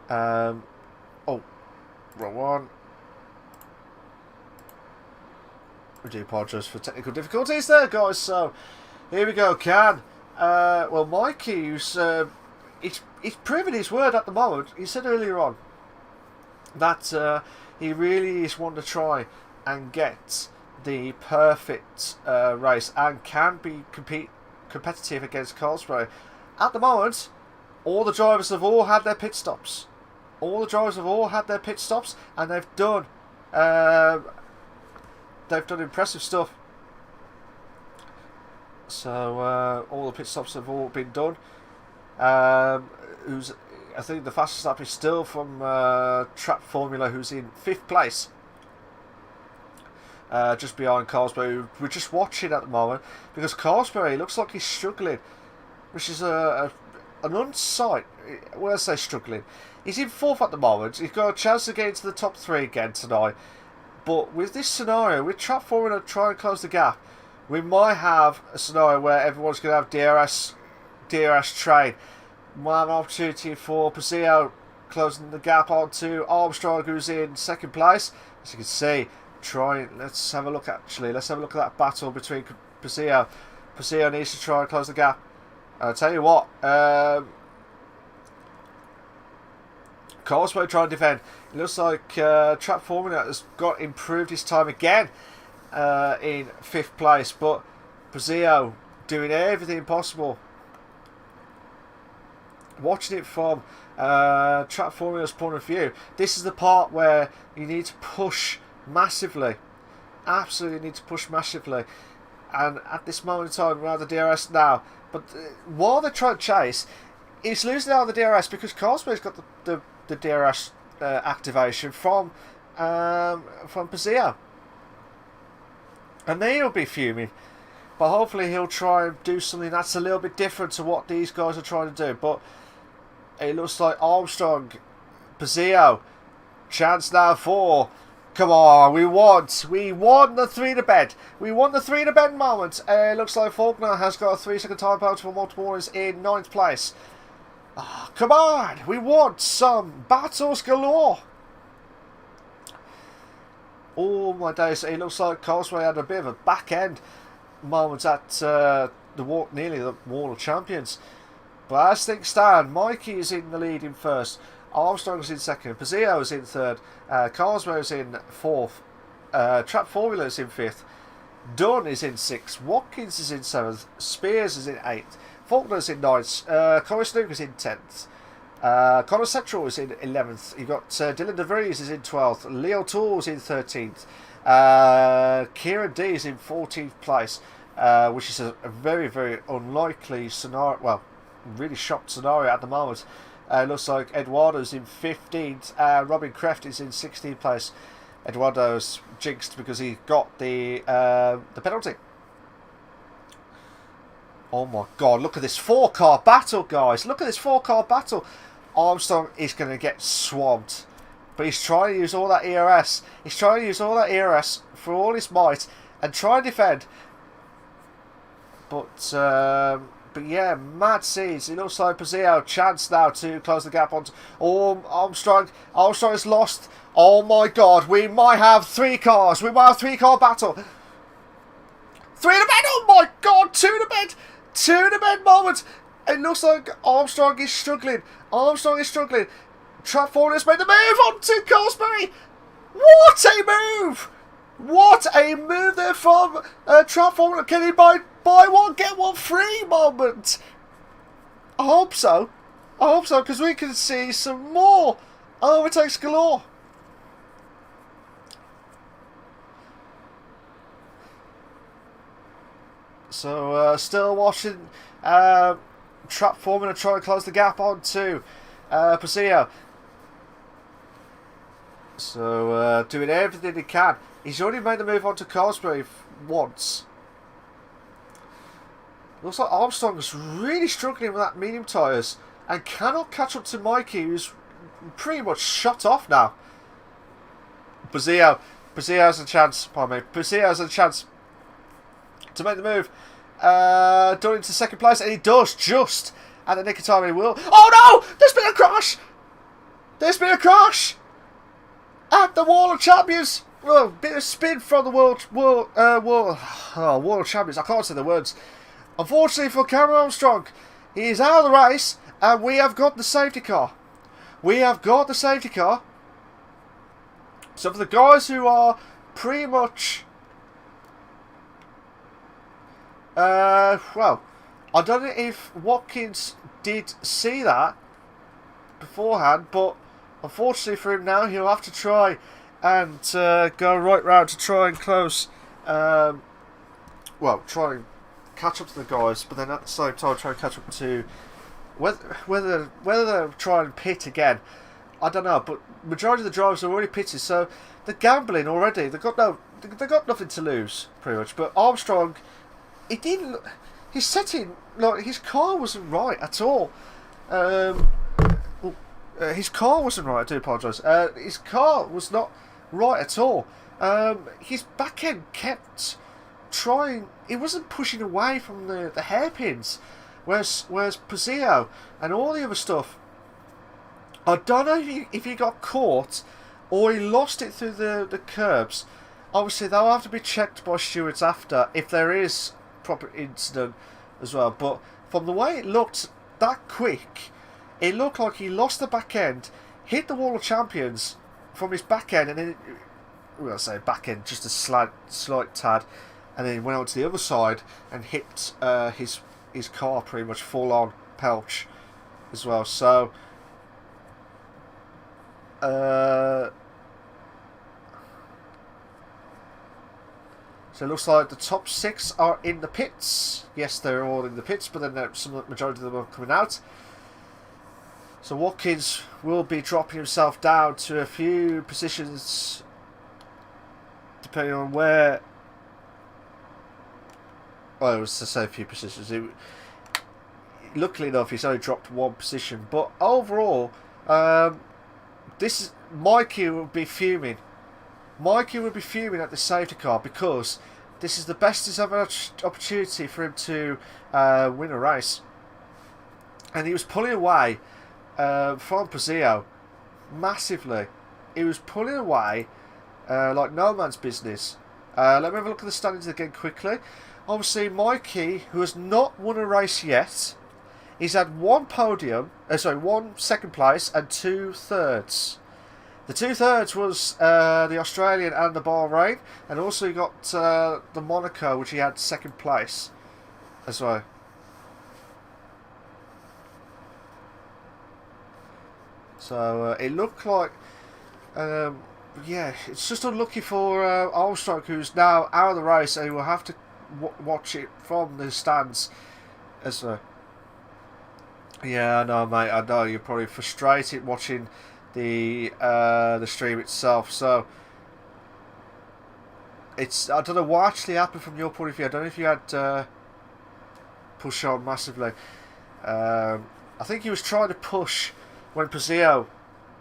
Oh, wrong one. We do apologise for technical difficulties there, guys. So here we go. Well, Mikey, he's proven his word at the moment. He said earlier on that he really is wanting to try and get the perfect race and can be competitive against Colesbury. At the moment, all the drivers have all had their pit stops. And they've done impressive stuff. So all the pit stops have all been done. I think the fastest lap is still from Trap Formula, who's in 5th place, just behind Colesbury. We're just watching at the moment because Colesbury looks like he's struggling, which is an unsight. When I say struggling, he's in 4th at the moment. He's got a chance to get into the top 3 again tonight. But with this scenario, with Trap Formula trying to close the gap, we might have a scenario where everyone's going to have DRS train. Might have an opportunity for Pazio closing the gap onto Armstrong, who's in 2nd place. As you can see, let's have a look at that battle between Pazio. Pazio needs to try and close the gap. I'll tell you what, Colesbury trying to defend. It looks like Trap Formula has got improved his time again in 5th place, but Pazio doing everything possible. Watching it from Trap Formula's point of view, this is the part where you need to push massively. Absolutely need to push massively. And at this moment in time, we're out of the DRS now. But while they're trying to chase, it's losing out of the DRS because Colesbury's got the DRS activation from Pazio. And they'll be fuming. But hopefully he'll try and do something that's a little bit different to what these guys are trying to do. But it looks like Armstrong, Pazio, chance now for. Come on, we won the 3 to bed. We won the 3 to bed moment. It looks like Faulkner has got a 3-second time penalty for multiple warnings in 9th place. Oh, come on, we want some battles galore. Oh my days, it looks like Colesbury had a bit of a back end moment at nearly the Wall of Champions. But as things stand, Mikey is in the lead in 1st. Armstrong is in 2nd. Pazio is in 3rd. Colesbury is in 4th. Trap Formula is in 5th. Dunn is in 6th. Watkins is in 7th. Spears is in 8th. Faulkner is in 9th. Corey Snook is in 10th. Connor Central is in 11th. You've got Dylan DeVries is in 12th. Leo Toole is in 13th. Kieran D is in 14th place, which is a very, very unlikely scenario. Well, really shocked scenario at the moment. Looks like Eduardo's in 15th. Robin Kreft is in 16th place. Eduardo's jinxed because he got the penalty. Oh my god, look at this 4-car battle, guys. Look at this 4-car battle. Armstrong is going to get swamped. But he's trying to use all that ERS. He's trying to use all that ERS for all his might and try and defend. But yeah, mad scenes. It looks like Pazio chance now to close the gap onto Armstrong. Armstrong is lost. Oh my god, we might have 3 cars. We might have 3-car battle. 3 to bed. Oh my god, 2 to bed. 2 to bed moment. It looks like Armstrong is struggling. Trap Formula's made the move on to Colesbury. What a move! What a move there from Trap Formula. Can he buy one, get one free moment? I hope so. I hope so, because we can see some more overtakes galore. So, still watching Trap Formula try to close the gap on to Paseo. So, doing everything he can. He's already made the move on to Carsbury once. Looks like Armstrong's really struggling with that medium tyres and cannot catch up to Mikey, who's pretty much shut off now. Paseo has a chance, pardon me. Paseo has a chance to make the move. Done into second place, and he does just at the nick of time. He will. Oh no! There's been a crash! There's been a crash! At the Wall of Champions! Oh, bit of spin from the Wall of Champions. I can't say the words. Unfortunately for Cameron Armstrong, he is out of the race, and we have got the safety car. We have got the safety car. So for the guys who are pretty much... well, I don't know if Watkins did see that beforehand, but unfortunately for him now, he'll have to try and go right round to try and close... well, try and catch up to the guys, but then at the same time try and catch up to whether they'll try and pit again, I don't know. But majority of the drivers are already pitted, so they're gambling already. They've got nothing to lose pretty much. But Armstrong, his setting, like his car wasn't right at all. His car wasn't right. I do apologise. His car was not right at all. His back end kept trying. He wasn't pushing away from the hairpins, whereas Paseo and all the other stuff, I don't know if he got caught or he lost it through the curbs. Obviously they'll have to be checked by stewards after if there is proper incident as well, but from the way it looked that quick, it looked like he lost the back end, hit the Wall of Champions from his back end, and then, well, I say back end, just a slight tad, and then he went out to the other side and hit his car pretty much full on pelch as well. So so it looks like the top 6 are in the pits. Yes, they're all in the pits, but then the majority of them are coming out. So Watkins will be dropping himself down to a few positions, depending on where. Well, it was to say a few positions. Luckily enough, he's only dropped one position. But overall, Mikey will be fuming. Mikey will be fuming at the safety car because this is the best ever opportunity for him to win a race. And he was pulling away from Paseo massively. He was pulling away like no man's business. Let me have a look at the standings again quickly. Obviously, Mikey, who has not won a race yet, he's had one second place and 2 thirds. The 2 thirds was the Australian and the Bahrain, and also he got the Monaco, which he had second place as well. So it looked like, yeah, it's just unlucky for Armstrong, who's now out of the race, and he will have to watch it from the stands as well. Yeah, I know, mate. I know you're probably frustrated watching the stream itself. So it's, I don't know what actually happened from your point of view. I don't know if you had push on massively. I think he was trying to push when Paseo.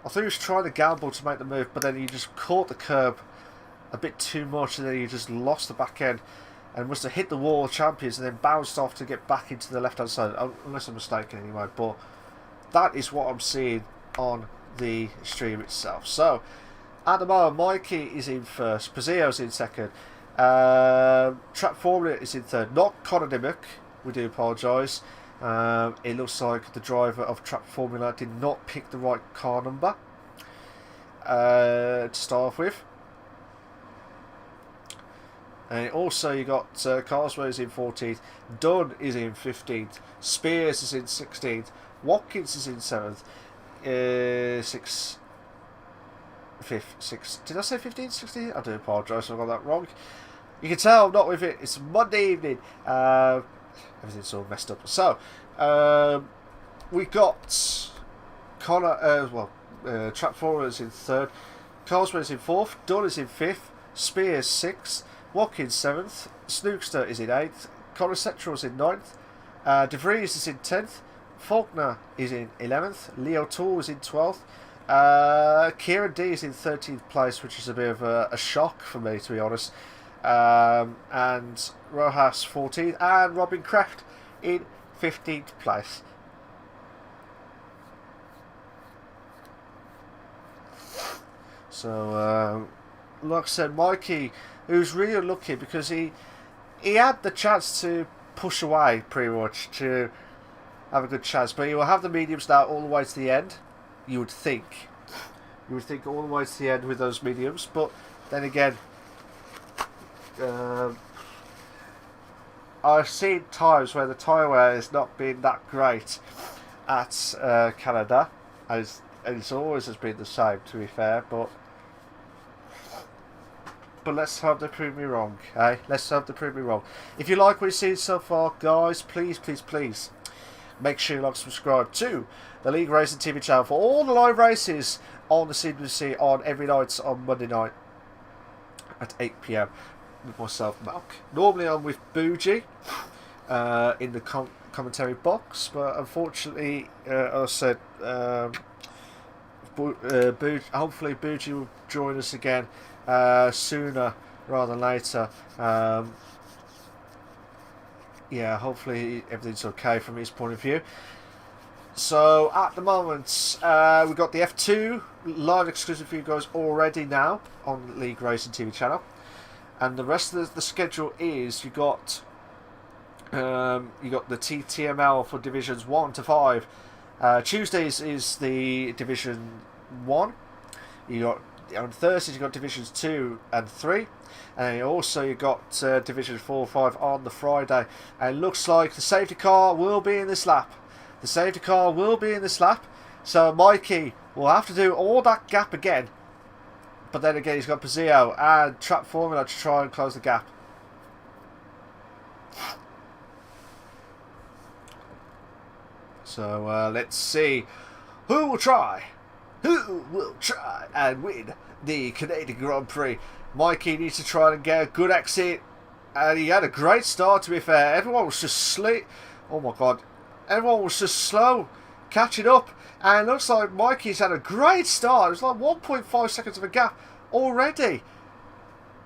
I think he was trying to gamble to make the move, but then he just caught the curb a bit too much, and then he just lost the back end and must have hit the Wall of Champions and then bounced off to get back into the left hand side, unless I'm mistaken anyway. But that is what I'm seeing on the stream itself. So at the moment, Mikey is in first, Paseo's in second, Trap Formula is in third, not Conor Dimmock, we do apologise. It looks like the driver of Trap Formula did not pick the right car number. to start off with. And also you got Carswell's in 14th, Dunn is in 15th, Spears is in 16th, Watkins is in 7th, 6th. Did I say 15th, 16th? I do apologise if I got that wrong. You can tell I'm not with it. It's Monday evening. Everything's all messed up. So we got Connor. Trap Forward is in 3rd, Carswell is in 4th, Dunn is in 5th, Spears 6th. Watkins 7th, Snookster is in 8th, Connor Central is in 9th, De Vries is in 10th, Faulkner is in 11th, Leo Tool is in 12th, Kieran D is in 13th place, which is a bit of a shock for me, to be honest, and Rojas 14th, and Robin Kraft in 15th place. So, like I said, Mikey, who's really unlucky because he had the chance to push away pretty much to have a good chance, but he will have the mediums now all the way to the end. You would think all the way to the end with those mediums, but then again, I've seen times where the tyre wear has not been that great at Canada, and it's always has been the same, to be fair, but let's hope they prove me wrong, eh? Let's hope they prove me wrong. If you like what you've seen so far, guys, please make sure you like and subscribe to the LeagueRacing TV channel for all the live races on the CWC on every night on Monday night at 8 PM with myself, Malk. Normally I'm with Bougie in the commentary box, but unfortunately, I said, hopefully Bougie will join us again sooner rather than later. Yeah, hopefully everything's okay from his point of view. So at the moment, we've got the F2 live exclusive for you guys already now on the LeagueRacing TV channel, and the rest of the schedule is you got the TTML for divisions 1 to 5. Tuesdays is the division 1. You got on Thursdays you got divisions 2 and 3, and also you got divisions 4 and 5 on the Friday. And it looks like the safety car will be in this lap. So Mikey will have to do all that gap again, but then again he's got Pazio and Trap Formula to try and close the gap. So let's see who will try and win the Canadian Grand Prix. Mikey needs to try and get a good exit, and he had a great start, to be fair. Everyone was just slow. Oh my god, everyone was just slow catching up, and it looks like Mikey's had a great start. It was like 1.5 seconds of a gap already,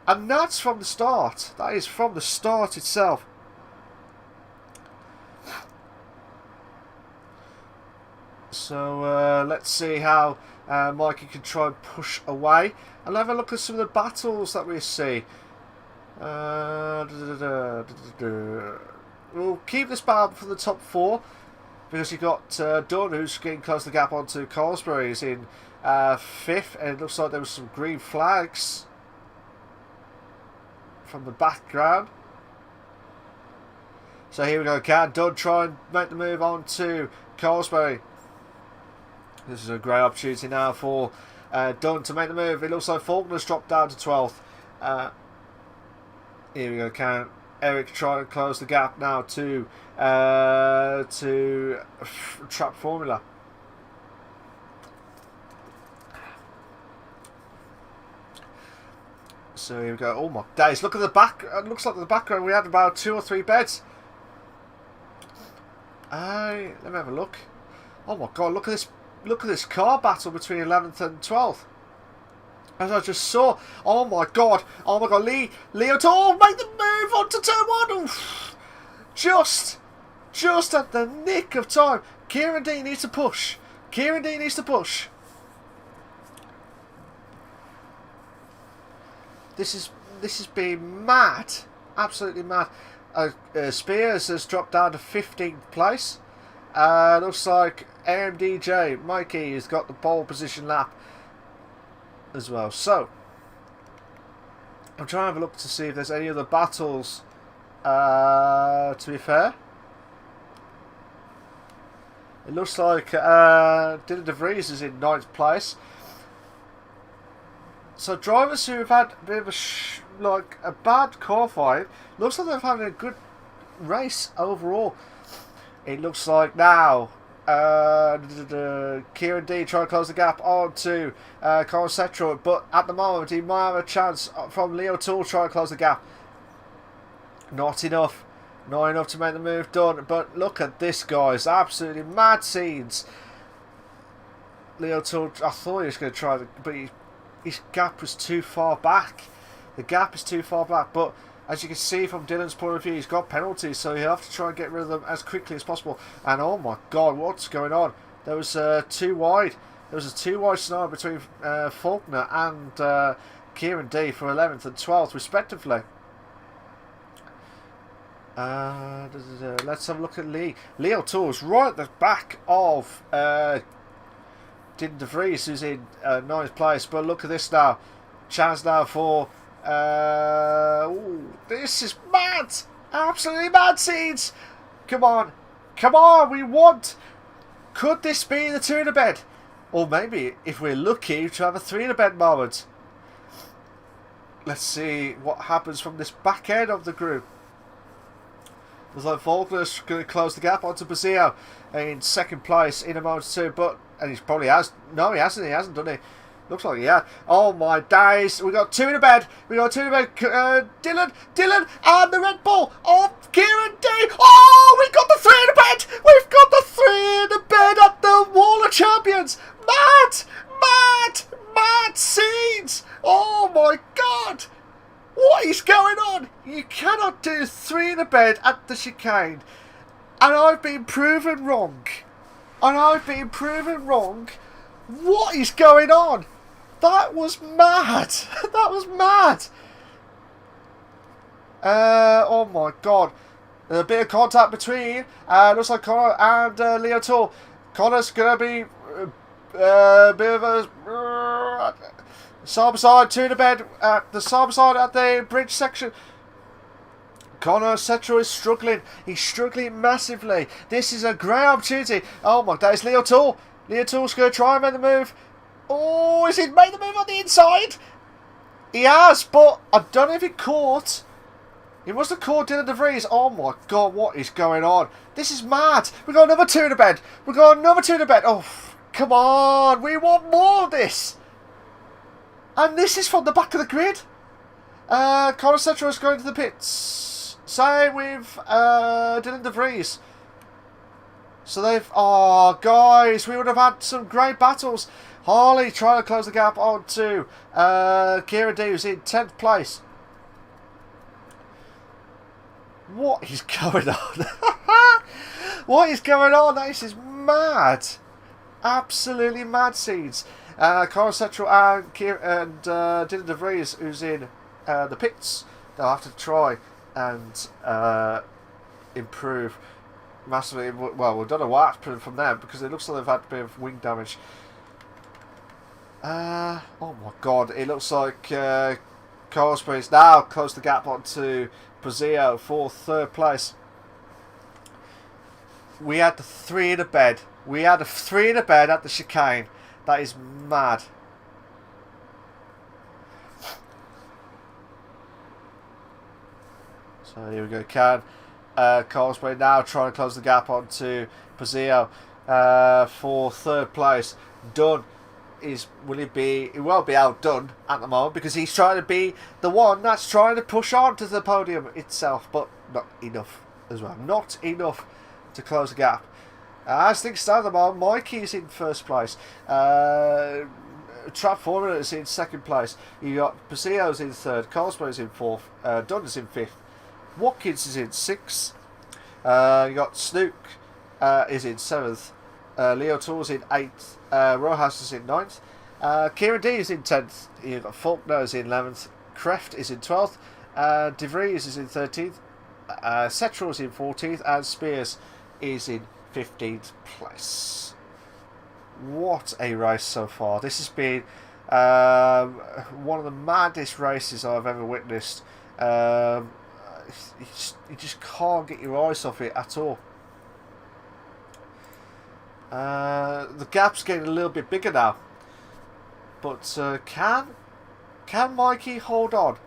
and that's from the start. That is from the start itself. So let's see how Mikey can try and push away, and have a look at some of the battles that we see. We'll keep this battle for the top 4, because you've got Dunn, who's getting close to the gap onto Carsbury, is in 5th, and it looks like there was some green flags from the background. So here we go, can Dunn try and make the move on to Carsbury? This is a great opportunity now for Dunn to make the move. It looks like Faulkner's dropped down to 12th. Here we go, can Eric try and close the gap now to Trap Formula. So here we go. Oh my days, look at the back. It looks like in the background we had about 2 or 3 beds. Let me have a look. Oh my god, look at this. Look at this car battle between 11th and 12th. As I just saw. Oh my god. Leo Toll, make the move onto turn 1. Oof. Just at the nick of time. Kieran D needs to push. This has been mad. Absolutely mad. Spears has dropped down to 15th place. Looks like AMDJ Mikey has got the pole position lap. as well. So I'm trying to have a look to see if there's any other battles. To be fair, it looks like Dylan De Vries is in 9th place. So drivers who have had a bit of a bad qualifying, looks like they're having a good race overall. It looks like now Kieran D trying to close the gap on to Colin Setro, but at the moment he might have a chance from Leo Toole trying to close the gap. Not enough. Not enough to make the move done. But look at this, guys. Absolutely mad scenes. Leo Toole, I thought he was going to try, but his gap was too far back. The gap is too far back. But as you can see from Dylan's point of view, he's got penalties, so you have to try and get rid of them as quickly as possible. And oh my God, what's going on? There was too wide. There was a too wide scenario between Faulkner and Kieran D for 11th and 12th, respectively. Let's have a look at Lee. Leo Toole's right at the back of Dylan De Vries, who's in 9th place. But look at this now. Chance now for... ooh, this is mad. Absolutely mad scenes. Come on. Come on, we want... Could this be the 2 in a bed? Or maybe, if we're lucky, to have a 3 in a bed moment. Let's see what happens from this back end of the group. Looks like Faulkner's going to close the gap onto Bazio in 2nd place in a moment too, but and he probably has. No, he hasn't. He hasn't done it. Looks like he had. Oh my days! We got 2 in a bed. We got 2 in a bed. Dylan, and the Red Bull of Kieran D. Oh, we got the 3 in a bed. We've got the 3 in a bed at the Wall of Champions. Mad scenes. Oh my God. What is going on? You cannot do 3 in a bed at the chicane. And I've been proven wrong. What is going on? That was mad. That was mad. Oh my God. A bit of contact between, looks like Connor and Leo Toole. Connor's going to be a bit of a... Side 2 in a bed at the side at the bridge section. Connor Setro is struggling. He's struggling massively. This is a great opportunity. Oh my days, Leo Toole. Leo Toole's going to try and make the move. Oh, is he made the move on the inside? He has, but I don't know if he caught. He must have caught Dylan De Vries. Oh my God, what is going on? This is mad. We've got another 2 in a bed. Oh, come on. We want more of this. And this is from the back of the grid. Connor Setro is going to the pits. Same with Dylan De Vries. So they've... Oh, guys, we would have had some great battles. Harley trying to close the gap on to Kieran D, who's in 10th place. What is going on? What is going on? This is mad. Absolutely mad scenes. Connor Setro and Dylan De Vries, who's in the pits. They'll have to try and improve massively. Well, we don't know what happened from them because it looks like they've had a bit of wing damage. Oh my God, it looks like Cosby's now closed the gap onto Brazil for 3rd place. We had the 3 in a bed. We had a 3 in a bed at the chicane. That is mad. So here we go, Cosby now trying to close the gap onto Brazil for 3rd place. Dunn will it won't be outdone at the moment because he's trying to be the one that's trying to push on to the podium itself, but not enough as well. Not enough to close the gap. As things stand at the moment, Mikey's in 1st place. Trap Formula is in 2nd place. You got Pasillo's in 3rd. Cosmo's in 4th. Dunn is in 5th. Watkins is in 6th. You got Snook is in 7th. Leo Toole's in 8th. Rojas is in 9th. Kieran D is in 10th. You've got Faulkner is in 11th. Kreft is in 12th. De Vries is in 13th. Setro is in 14th. And Spears is in 15th place. What a race so far. This has been One of the maddest races I've ever witnessed. You just can't get your eyes off it at all. The gap's getting a little bit bigger now, but can Mikey hold on?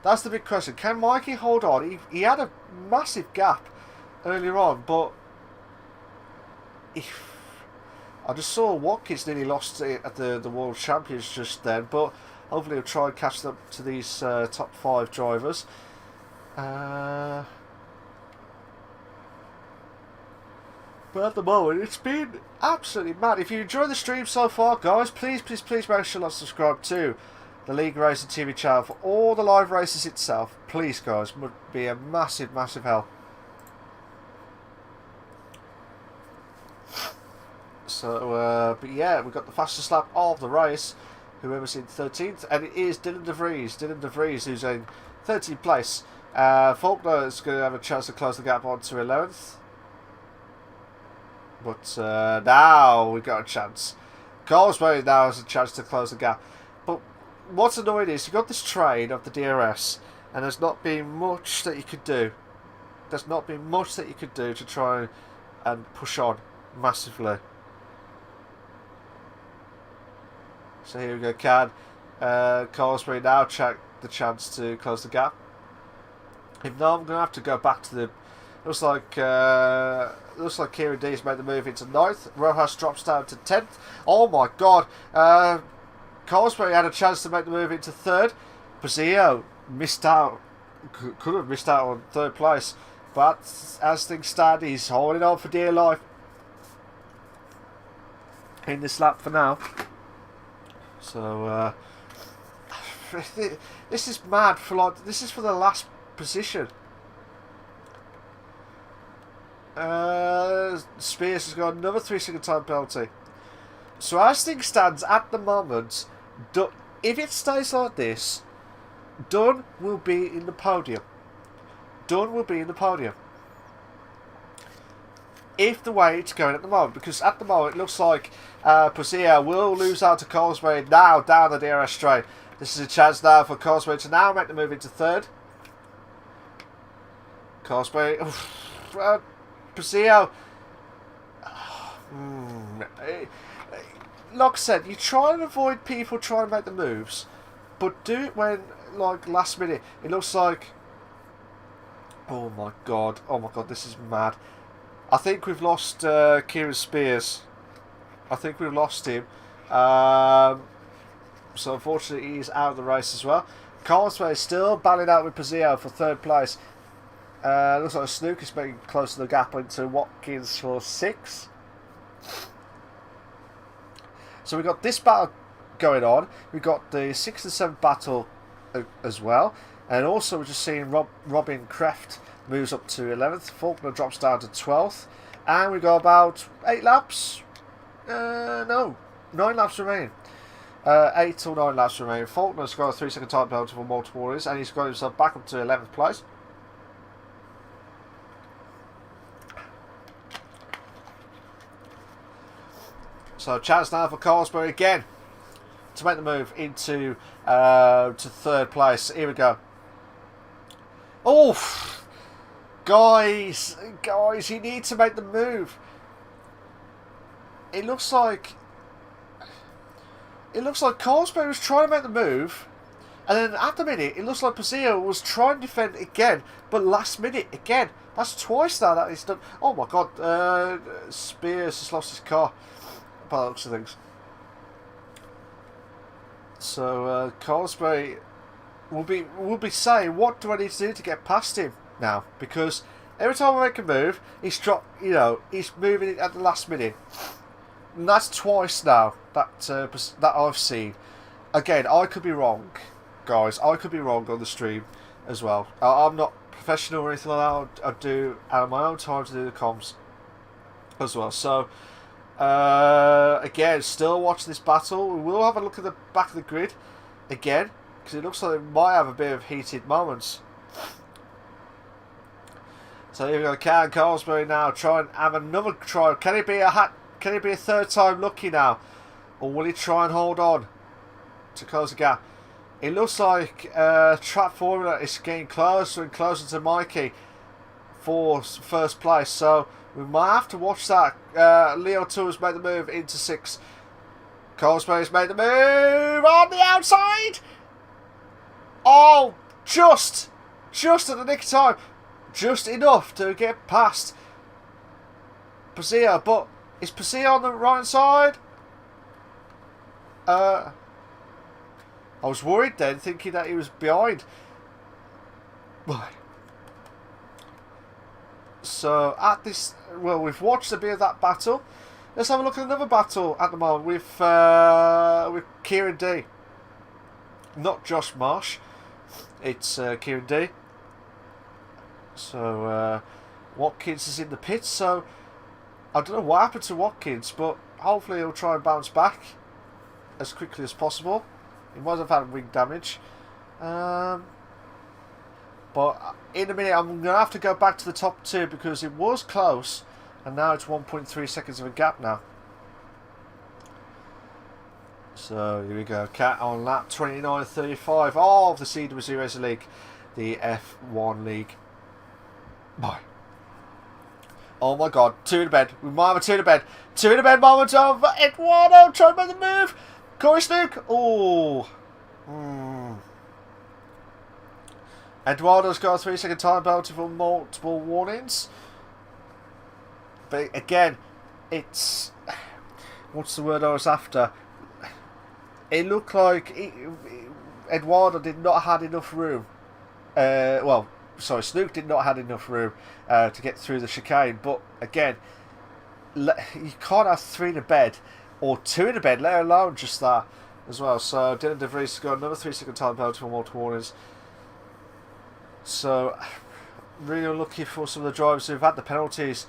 That's the big question. Can Mikey hold on? He had a massive gap earlier on, but I just saw Watkins nearly lost it at the World Champions just then, but hopefully he'll try and catch up to these top 5 drivers. But at the moment, it's been absolutely mad. If you enjoy the stream so far, guys, please make sure to subscribe to the LeagueRacing TV channel for all the live races itself. Please, guys, would be a massive help. So, but yeah, we've got the fastest lap of the race, whoever's in 13th, and it is Dylan De Vries who's in 13th place. Faulkner is going to have a chance to close the gap on to 11th. But now we've got a chance. Carsway now has a chance to close the gap. But what's annoying is you've got this train of the DRS, and there's not been much that you could do. There's not been much that you could do to try and push on massively. So here we go, Carsway now check the chance to close the gap. If not, I'm going to have to go back to the... Looks like Kieran D's made the move into 9th. Rojas drops down to 10th. Oh my god. Carsway had a chance to make the move into 3rd. Brazilio missed out. Could have missed out on 3rd place. But as things stand, he's holding on for dear life in this lap for now. So, this is mad. This is for the last position. Spears has got another 3-second time penalty. So as things stands at the moment, if it stays like this, Dunn will be in the podium. If the way it's going at the moment, because at the moment it looks like Posea will lose out to Causeway now down the DRS straight. This is a chance now for Causeway to now make the move into 3rd. Causeway, Poseo. Like I said, you try and avoid people trying to make the moves, but do it when, like, last minute. It looks like... Oh my god, this is mad. I think we've lost Kieran Spears. I think we've lost him. So unfortunately he's out of the race as well. Carsway is still battling out with Poseo for 3rd place. Looks like Snook is making close to the gap into Watkins for 6th. So we've got this battle going on. We've got the 6th and 7th battle as well. And also we're just seeing Robin Kreft moves up to 11th. Faulkner drops down to 12th. And we've got about 8 laps. No, 9 laps remaining. 8 or 9 laps remaining. Faulkner's got a 3-second time penalty for multiple orders, and he's got himself back up to 11th place. So chance now for Carsbury again to make the move into to 3rd place. Here we go. Oh, guys, you need to make the move. It looks like Carsbury was trying to make the move, and then at the minute it looks like Poseo was trying to defend again, but last minute again. That's twice now that he's done. Oh my god, Spears has lost his car. By the looks of things. So Carsbury will be saying, what do I need to do to get past him now? Because every time I make a move, he's moving it at the last minute. And that's twice now that I've seen. Again, I could be wrong, guys. I could be wrong on the stream as well. I'm not professional or anything like that. I do out of my own time to do the comms as well. So again, still watching this battle. We will have a look at the back of the grid again, because it looks like it might have a bit of heated moments. So here we go. Can Carsbury now try and have another try? Can it be a 3rd time lucky now, or will he try and hold on? to close the gap. It looks like Trap Formula is getting closer and closer to Mikey for first place. So we might have to watch that. Leo Tours made the move into 6. Coldspay's made the move on the outside. Oh, just at the nick of time. Just enough to get past Pazia. But is Pazia on the right side? I was worried then, thinking that he was behind. So at this, well, we've watched a bit of that battle. Let's have a look at another battle at the moment with Kieran D. Not Josh Marsh. It's Kieran D. So Watkins is in the pits. So I don't know what happened to Watkins, but hopefully he'll try and bounce back as quickly as possible. He might have had wing damage. But in a minute I'm going to have to go back to the top 2 because it was close. And now it's 1.3 seconds of a gap now. So here we go. Cat on lap 29.35 of the CWC Racing League. The F1 League. Bye. Oh my god. 2 in bed. We might have a 2 in bed. 2 in bed moment of Eduardo trying to make the move. Corey Snook. Oh. Eduardo's got a 3-second time penalty for multiple warnings. But again, it's... What's the word I was after? It looked like Eduardo did not have enough room. Snook did not have enough room to get through the chicane. But again, you can't have 3 in a bed or 2 in a bed, let alone just that as well. So Dylan De Vries got another 3-second time penalty for multiple warnings. So really unlucky for some of the drivers who've had the penalties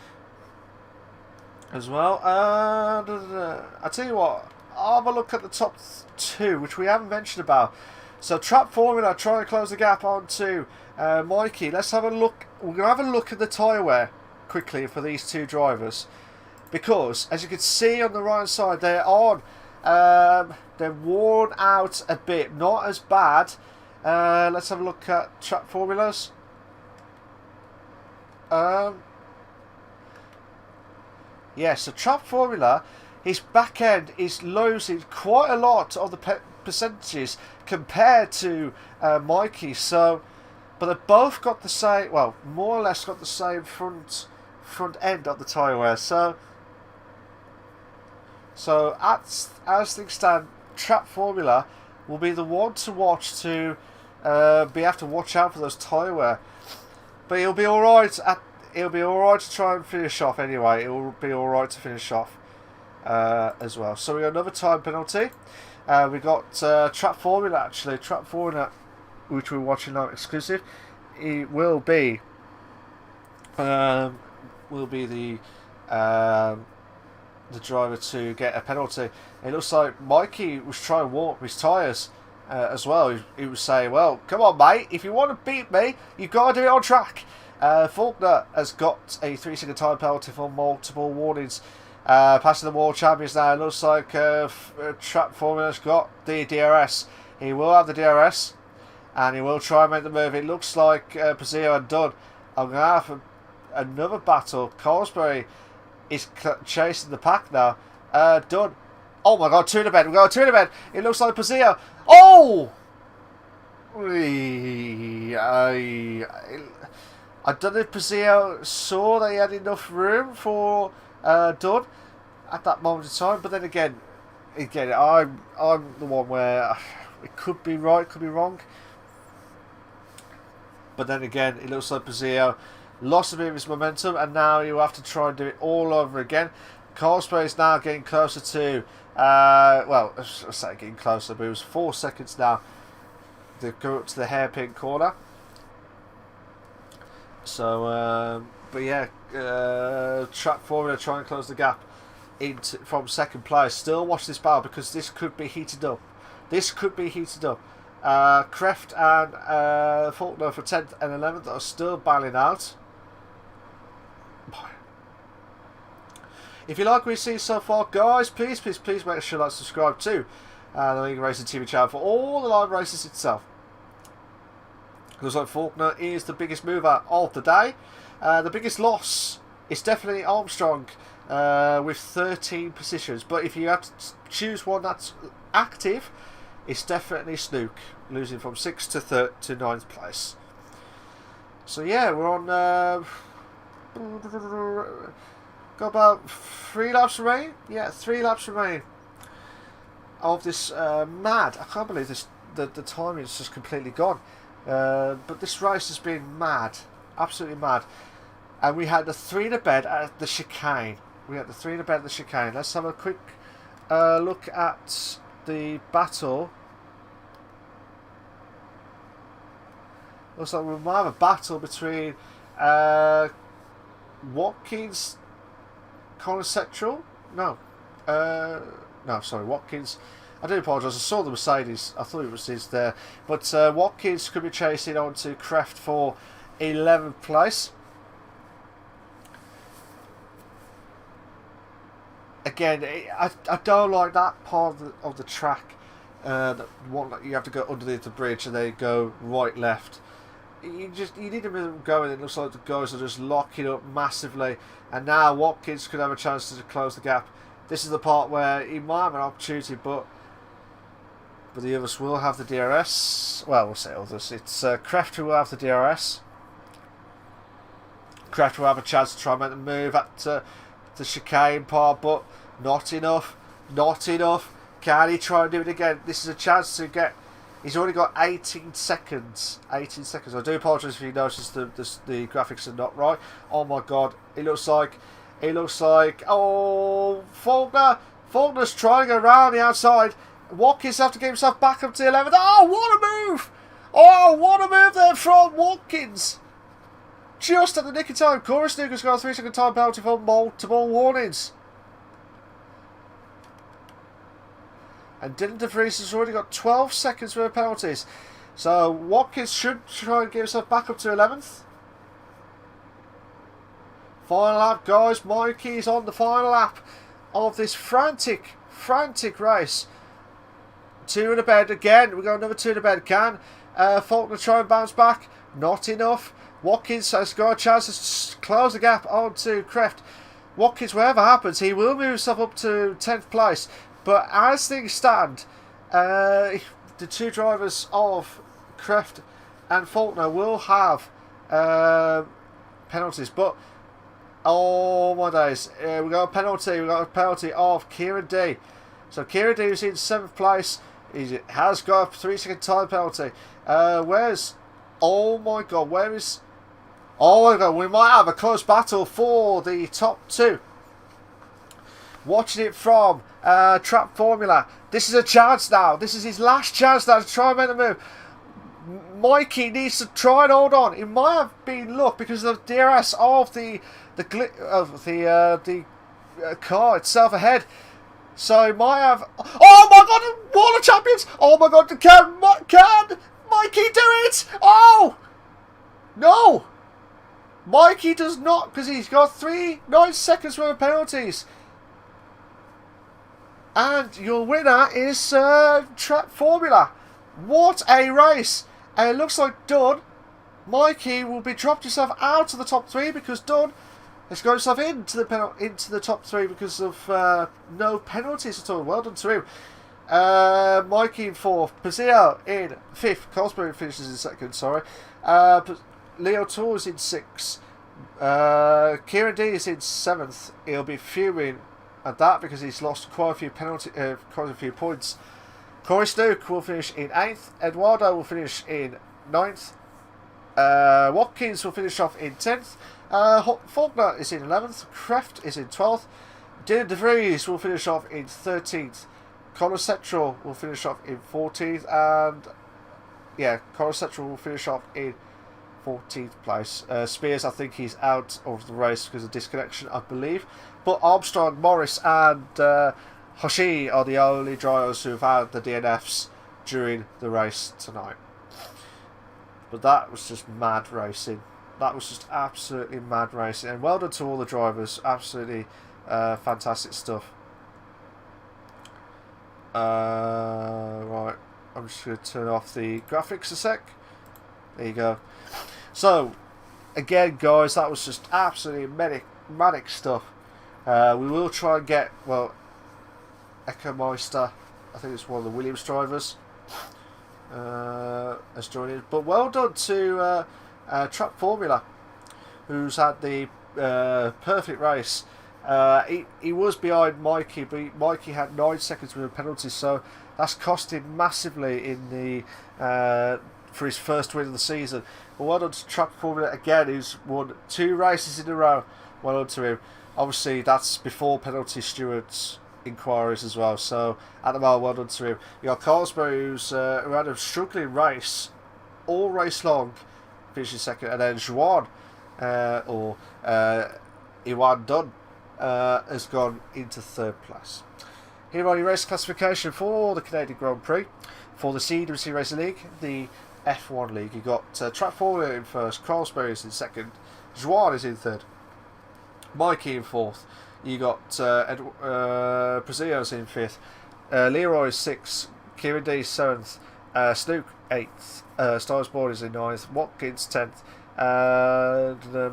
as well. I tell you what, I'll have a look at the top 2, which we haven't mentioned about. So Trap Formula trying to close the gap onto Mikey. Let's have a look. We're going to have a look at the tyre wear quickly for these 2 drivers, because as you can see on the right side, they're worn out a bit, not as bad. Let's have a look at Trap Formulas. Yeah, so Trap Formula, his back end is losing quite a lot of the percentages compared to Mikey. So, but they've both got the same, well, more or less got the same front end of the tyre wear. So as things stand, Trap Formula will be the one to watch to have to watch out for those tyre wear. But he'll be all right. He'll be all right to try and finish off anyway. It will be all right to finish off as well. So we got another time penalty. We got Trap Formula actually. Trap Formula, which we're watching now exclusive. It will be the driver to get a penalty. It looks like Mikey was trying to warm up his tyres as well. He was saying, well, come on mate, if you want to beat me, you've got to do it on track. Faulkner has got a 3-second time penalty for multiple warnings. Passing the world champions now. It looks like Trap Formula's got the DRS. He will have the DRS and he will try and make the move. It looks like Pazio and Dunn are going to have another battle. Colesbury is chasing the pack now. Dunn. Oh my god, 2 in a bed. We've got 2 in a bed. It looks like Pazio. Oh! I don't know if Pazio saw that he had enough room for Dunn at that moment in time, but then again, I'm the one where it could be right, could be wrong. But then again, it looks like Pazio lost a bit of his momentum, and now you have to try and do it all over again. Carlsberg is now getting closer to, well, I say getting closer, but it was 4 seconds now to go up to the hairpin corner. So, but yeah, Trap Formula trying to close the gap from second place. Still watch this battle because this could be heated up. This could be heated up. Kreft and Faulkner for 10th and 11th are still battling out. If you like what you see so far, guys, please make sure to subscribe to and the LeagueRacing TV channel for all the live races itself. Looks like Faulkner is the biggest mover of the day. The biggest loss is definitely Armstrong with 13 positions. But if you have to choose one that's active, it's definitely Snook, losing from 6th to 9th place. So yeah, we're on... got about 3 laps remaining. Yeah, 3 laps remaining of this mad... I can't believe this. The timing is just completely gone. But this race has been mad, absolutely mad. And we had the 3 in a bed at the chicane. Let's have a quick look at the battle. Looks like we might have a battle between Watkins, Connor Setchell. No, sorry, Watkins. I do apologise. I saw the Mercedes. I thought it was his there. But Watkins could be chasing on to Kreft for 11th place. Again, I don't like that part of the track. The one that you have to go underneath the bridge and then go right, left. You need to be going. It looks like the guys are just locking up massively. And now Watkins could have a chance to close the gap. This is the part where he might have an opportunity, but the others will have the DRS. Well, we'll say others. It's Kreft who will have the DRS. Kreft will have a chance to try and make the move at the chicane part, but not enough. Not enough. Can he try and do it again? This is a chance to get... He's already got 18 seconds. 18 seconds. I do apologise if you notice the graphics are not right. Oh my god. It looks like... Oh, Faulkner. Faulkner's trying to go around the outside. Watkins have to get himself back up to 11th. Oh, what a move! Oh, what a move there from Watkins. Just at the nick of time. Corey Snooker's got a 3-second time penalty for multiple warnings. And Dylan De Vries has already got 12 seconds worth of penalties. So Watkins should try and get himself back up to 11th. Final lap, guys. Mikey's on the final lap of this frantic race. 2 in a bed again. We got another 2 in a bed. Can Faulkner try and bounce back? Not enough. Watkins has got a chance to close the gap onto Kreft. Watkins, whatever happens, he will move himself up to 10th place. But as things stand, the 2 drivers of Kreft and Faulkner will have penalties. But oh my days, we got a penalty. We got a penalty of Kieran D. So Kieran D is in 7th place. He has got a 3-second time penalty. Where's... Oh my god, where is... Oh my god, we might have a close battle for the top 2. Watching it from Trap Formula. This is a chance now. This is his last chance now to try and make the move. Mikey needs to try and hold on. It might have been luck because of the DRS of the car itself ahead. So he might have... Oh my god, Wall of Champions! Oh my god, can Mikey do it? Oh! No! Mikey does not, because he's got 9 seconds worth of penalties. And your winner is Trap Formula. What a race! And it looks like Dunn, Mikey will be dropped himself out of the top 3 because Dunn has got himself into the top 3 because of no penalties at all. Well done to him. Mikey in 4th, Pazio in 5th, Colesbury finishes in 2nd, sorry. Leo Tour is in 6th. Kieran D is in 7th. He'll be fuming at that because he's lost quite a few points. Corey Snook will finish in 8th. Eduardo will finish in 9th. Watkins will finish off in 10th. Faulkner is in 11th. Kreft is in 12th. Dylan De Vries will finish off in 13th. Connor Setchell will finish off in 14th. And yeah, Connor Setchell will finish off in 14th place. Spears, I think he's out of the race because of disconnection, I believe. But Armstrong, Morris and Hoshi are the only drivers who have had the DNFs during the race tonight. But that was just mad racing. That was just absolutely mad racing. And well done to all the drivers. Absolutely fantastic stuff. Right, I'm just going to turn off the graphics a sec. There you go. So, again, guys, that was just absolutely manic stuff. We will try and get, well, Echo Meister, I think it's one of the Williams drivers, has joined in. But well done to Track Formula, who's had the perfect race. He was behind Mikey, but Mikey had 9 seconds with a penalty, so that's cost him massively in the for his first win of the season. But well done to Track Formula again, who's won 2 races in a row. Well done to him. Obviously, that's before penalty stewards inquiries as well. So at the moment, well done to him. You got Carlsberg, who had a struggling race all race long, finishing second, and then Juan Iwan Dunn has gone into 3rd place. Here are your race classification for the Canadian Grand Prix. For the CWC Racing League, the F1 League, you got Track Formula in 1st, Carlsberg is in 2nd, Juan is in 3rd, Mikey in 4th, you got Brazilio's in 5th, Leroy is 6th, Kieran D 7th, Snook 8th, Starsboard is in 9th, Watkins 10th,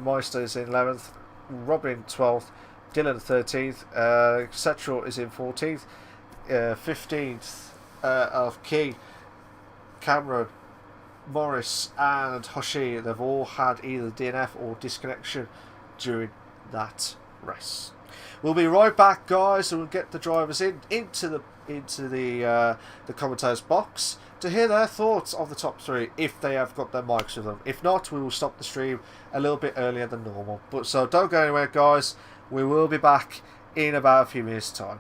Meister is in 11th, Robin 12th, Dylan 13th, Central is in 14th, 15th of Key, Cameron, Morris and Hoshi. They've all had either DNF or disconnection during that race. We'll be right back, guys, and we'll get the drivers into the commentators box to hear their thoughts of the top 3 if they have got their mics with them. If not, we will stop the stream a little bit earlier than normal. But so don't go anywhere, guys. We will be back in about a few minutes' time.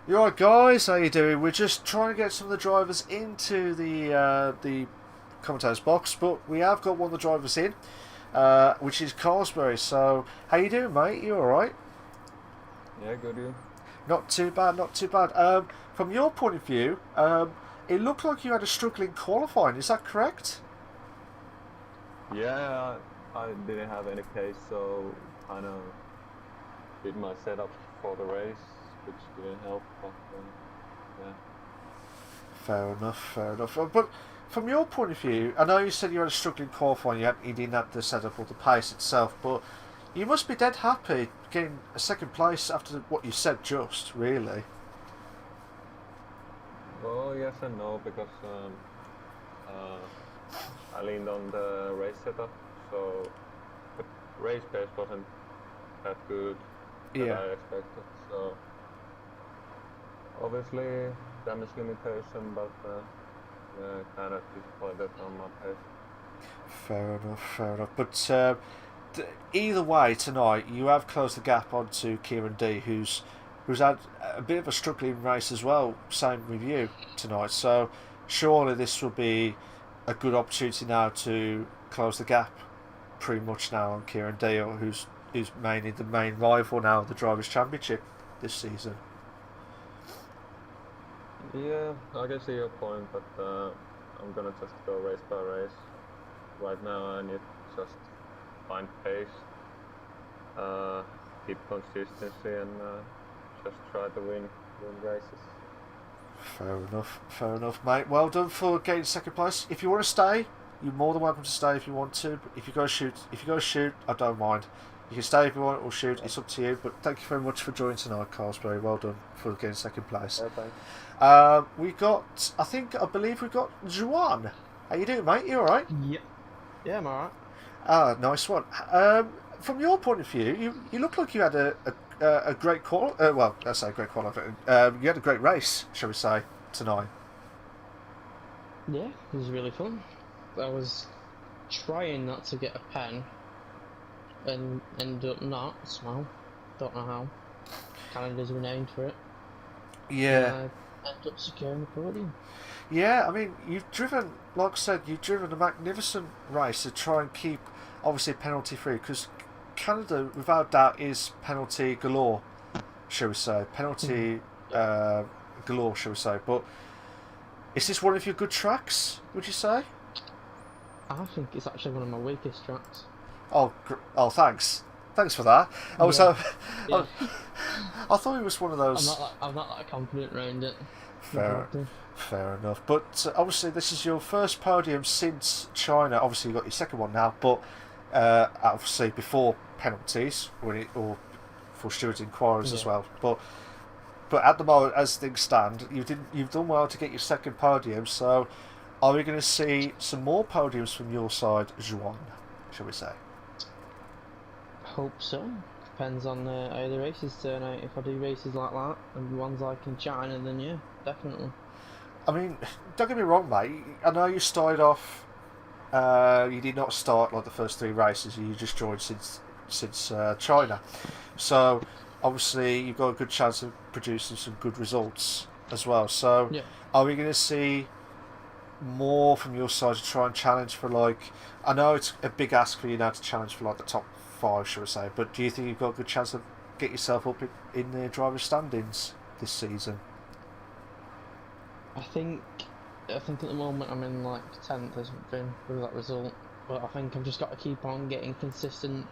You alright, guys? How you doing? We're just trying to get some of the drivers into the commentators box, but we have got one of the drivers in, which is Carsberry. So, how you doing, mate? You alright? Yeah, good you. Not too bad, not too bad. From your point of view, it looked like you had a struggling qualifying. Is that correct? Yeah, I didn't have any pace, so kind of did my setup for the race, which didn't help. But yeah. Fair enough, fair enough. But from your point of view, I know you said you had a struggling qualifying. You didn't have the setup or the pace itself, but you must be dead happy getting a second place after what you said just, really. Well, yes and no, because I leaned on the race setup, so the race pace wasn't that good that I expected. So obviously damage limitation, but kind of disappointed on my pace. Fair enough, fair enough. But either way, tonight you have closed the gap onto Kieran D, who's had a bit of a struggling race as well. Same with you tonight. So surely this will be a good opportunity now to close the gap, pretty much now on Kieran D, who's mainly the main rival now of the Drivers' Championship this season. Yeah, I can see your point, but I'm gonna just go race by race. Right now I need to just find pace, keep consistency, and just try to win races. Fair enough, mate. Well done for getting second place. If you want to stay, you're more than welcome to stay if you want to. But if you go shoot, I don't mind. You can stay if you want or shoot. It's up to you. But thank you very much for joining tonight, Carlsberry. Well done for getting second place. Yeah, thanks. I believe we've got Juan. How you doing, mate? You all right? Yeah, I'm alright. Ah, nice one. From your point of view, you look like you had a great call. Well, let's say great qualifying. You had a great race, shall we say, tonight? Yeah, it was really fun. I was trying not to get a pen and ended up not, so don't know how. Canada's renowned for it. Yeah. Ended up securing the podium. Yeah, I mean, you've driven a magnificent race to try and keep, obviously, penalty free, because Canada, without doubt, is penalty galore, shall we say. Galore, shall we say. But is this one of your good tracks, would you say? I think it's actually one of my weakest tracks. Oh, thanks. Thanks for that. I thought it was one of those. I'm not that confident around it. Fair enough. But obviously, this is your first podium since China. Obviously, you got your second one now, but obviously before penalties or for stewards inquiries as well. But at the moment, as things stand, you've done well to get your second podium. So, are we going to see some more podiums from your side, Juan? Shall we say? Hope so. Depends on how the races turn out. If I do races like that and ones like in China, then yeah, definitely. I mean, don't get me wrong, mate. I know you started off. You did not start like the first three races. You just joined since China, so obviously you've got a good chance of producing some good results as well. So, yeah. Are we going to see more from your side to try and challenge for like? I know it's a big ask for you now to challenge for like the top 5, shall we say? But do you think you've got a good chance of get yourself up in the driver's standings this season? I think at the moment I'm in like 10th or something with that result, but I think I've just got to keep on getting consistent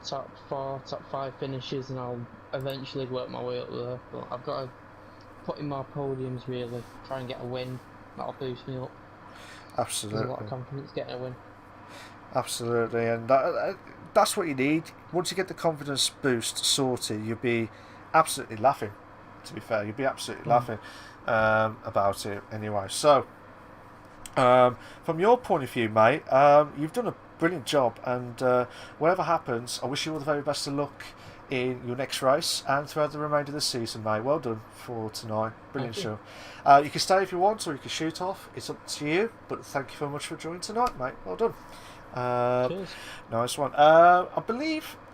top 4, top 5 finishes, and I'll eventually work my way up there. But I've got to put in more podiums, really, try and get a win. That'll boost me up. Absolutely. There's a lot of confidence getting a win. Absolutely, and that's what you need. Once you get the confidence boost sorted, you'll be absolutely laughing. To be fair, you'll be absolutely laughing about it anyway. So, from your point of view, mate, you've done a brilliant job, and whatever happens, I wish you all the very best of luck in your next race and throughout the remainder of the season, mate. Well done for tonight. Brilliant show. You can stay if you want, or you can shoot off. It's up to you, but thank you very much for joining tonight, mate. Well done. Cheers. Nice one. I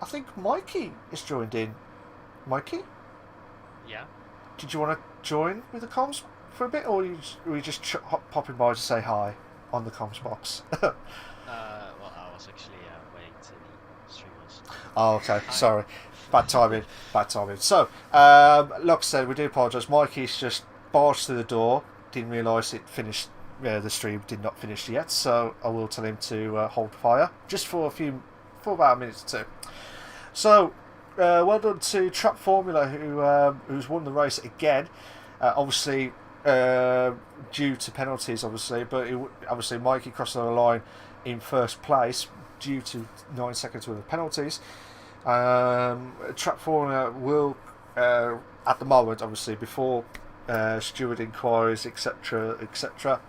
think Mikey is joined in. Mikey? Yeah. did you want to join with the comms for a bit, or were you just popping by to say hi on the comms box? Well, I was actually waiting to the streamers. Oh, okay. Sorry. Bad timing. Bad timing. So, like I said, we do apologise. Mikey's just barged through the door. Didn't realise it finished. The stream did not finish yet, so I will tell him to hold fire just for about a minute or two. So, well done to Trap Formula, who's won the race again. Obviously, due to penalties, obviously, but obviously Mikey crossed the line in first place due to 9 seconds worth of penalties. Trap Formula will, at the moment, obviously, before steward inquiries, etc., etc.,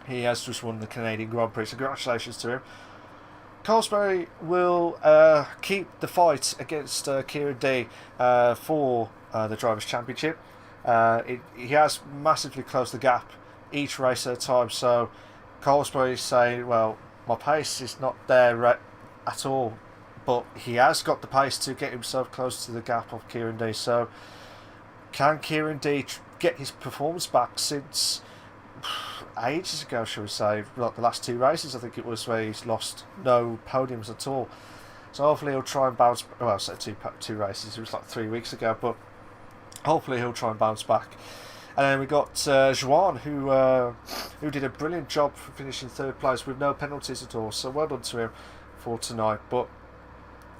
he has just won the Canadian Grand Prix. So congratulations to him. Carlsberry will keep the fight against Kieran D for the Drivers' Championship. He has massively closed the gap each race at a time. So Carlsberry is saying, well, my pace is not there at all, but he has got the pace to get himself close to the gap of Kieran D. So can Kieran D get his performance back since ages ago, shall we say, like the last 2 races, I think it was, where he's lost no podiums at all. So hopefully he'll try and bounce. Well, so two races. It was like 3 weeks ago, but hopefully he'll try and bounce back. And then we got Juan, who did a brilliant job for finishing 3rd place with no penalties at all. So well done to him for tonight. But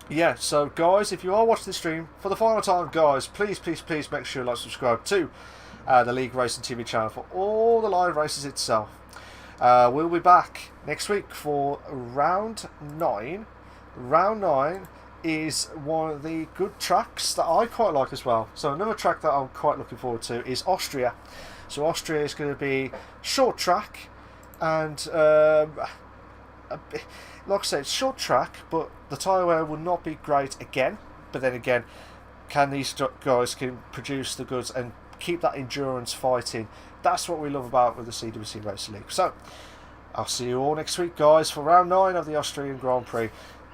yeah, so guys, if you are watching the stream for the final time, guys, please make sure you like, subscribe to the LeagueRacing TV channel for all the live races itself. We'll be back next week for round 9. Round 9 is one of the good tracks that I quite like as well. So another track that I'm quite looking forward to is Austria. So Austria is going to be short track, and like I said, it's short track, but the tyre wear will not be great again. But then again, can these guys can produce the goods and keep that endurance fighting? That's what we love about with the CWC Racing League. So I'll see you all next week, guys, for round 9 of the Austrian Grand Prix.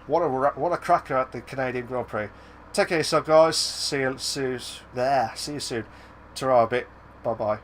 What a cracker at the Canadian Grand Prix. Take care of yourself, guys. See you soon. Ta-ra a bit. Bye bye.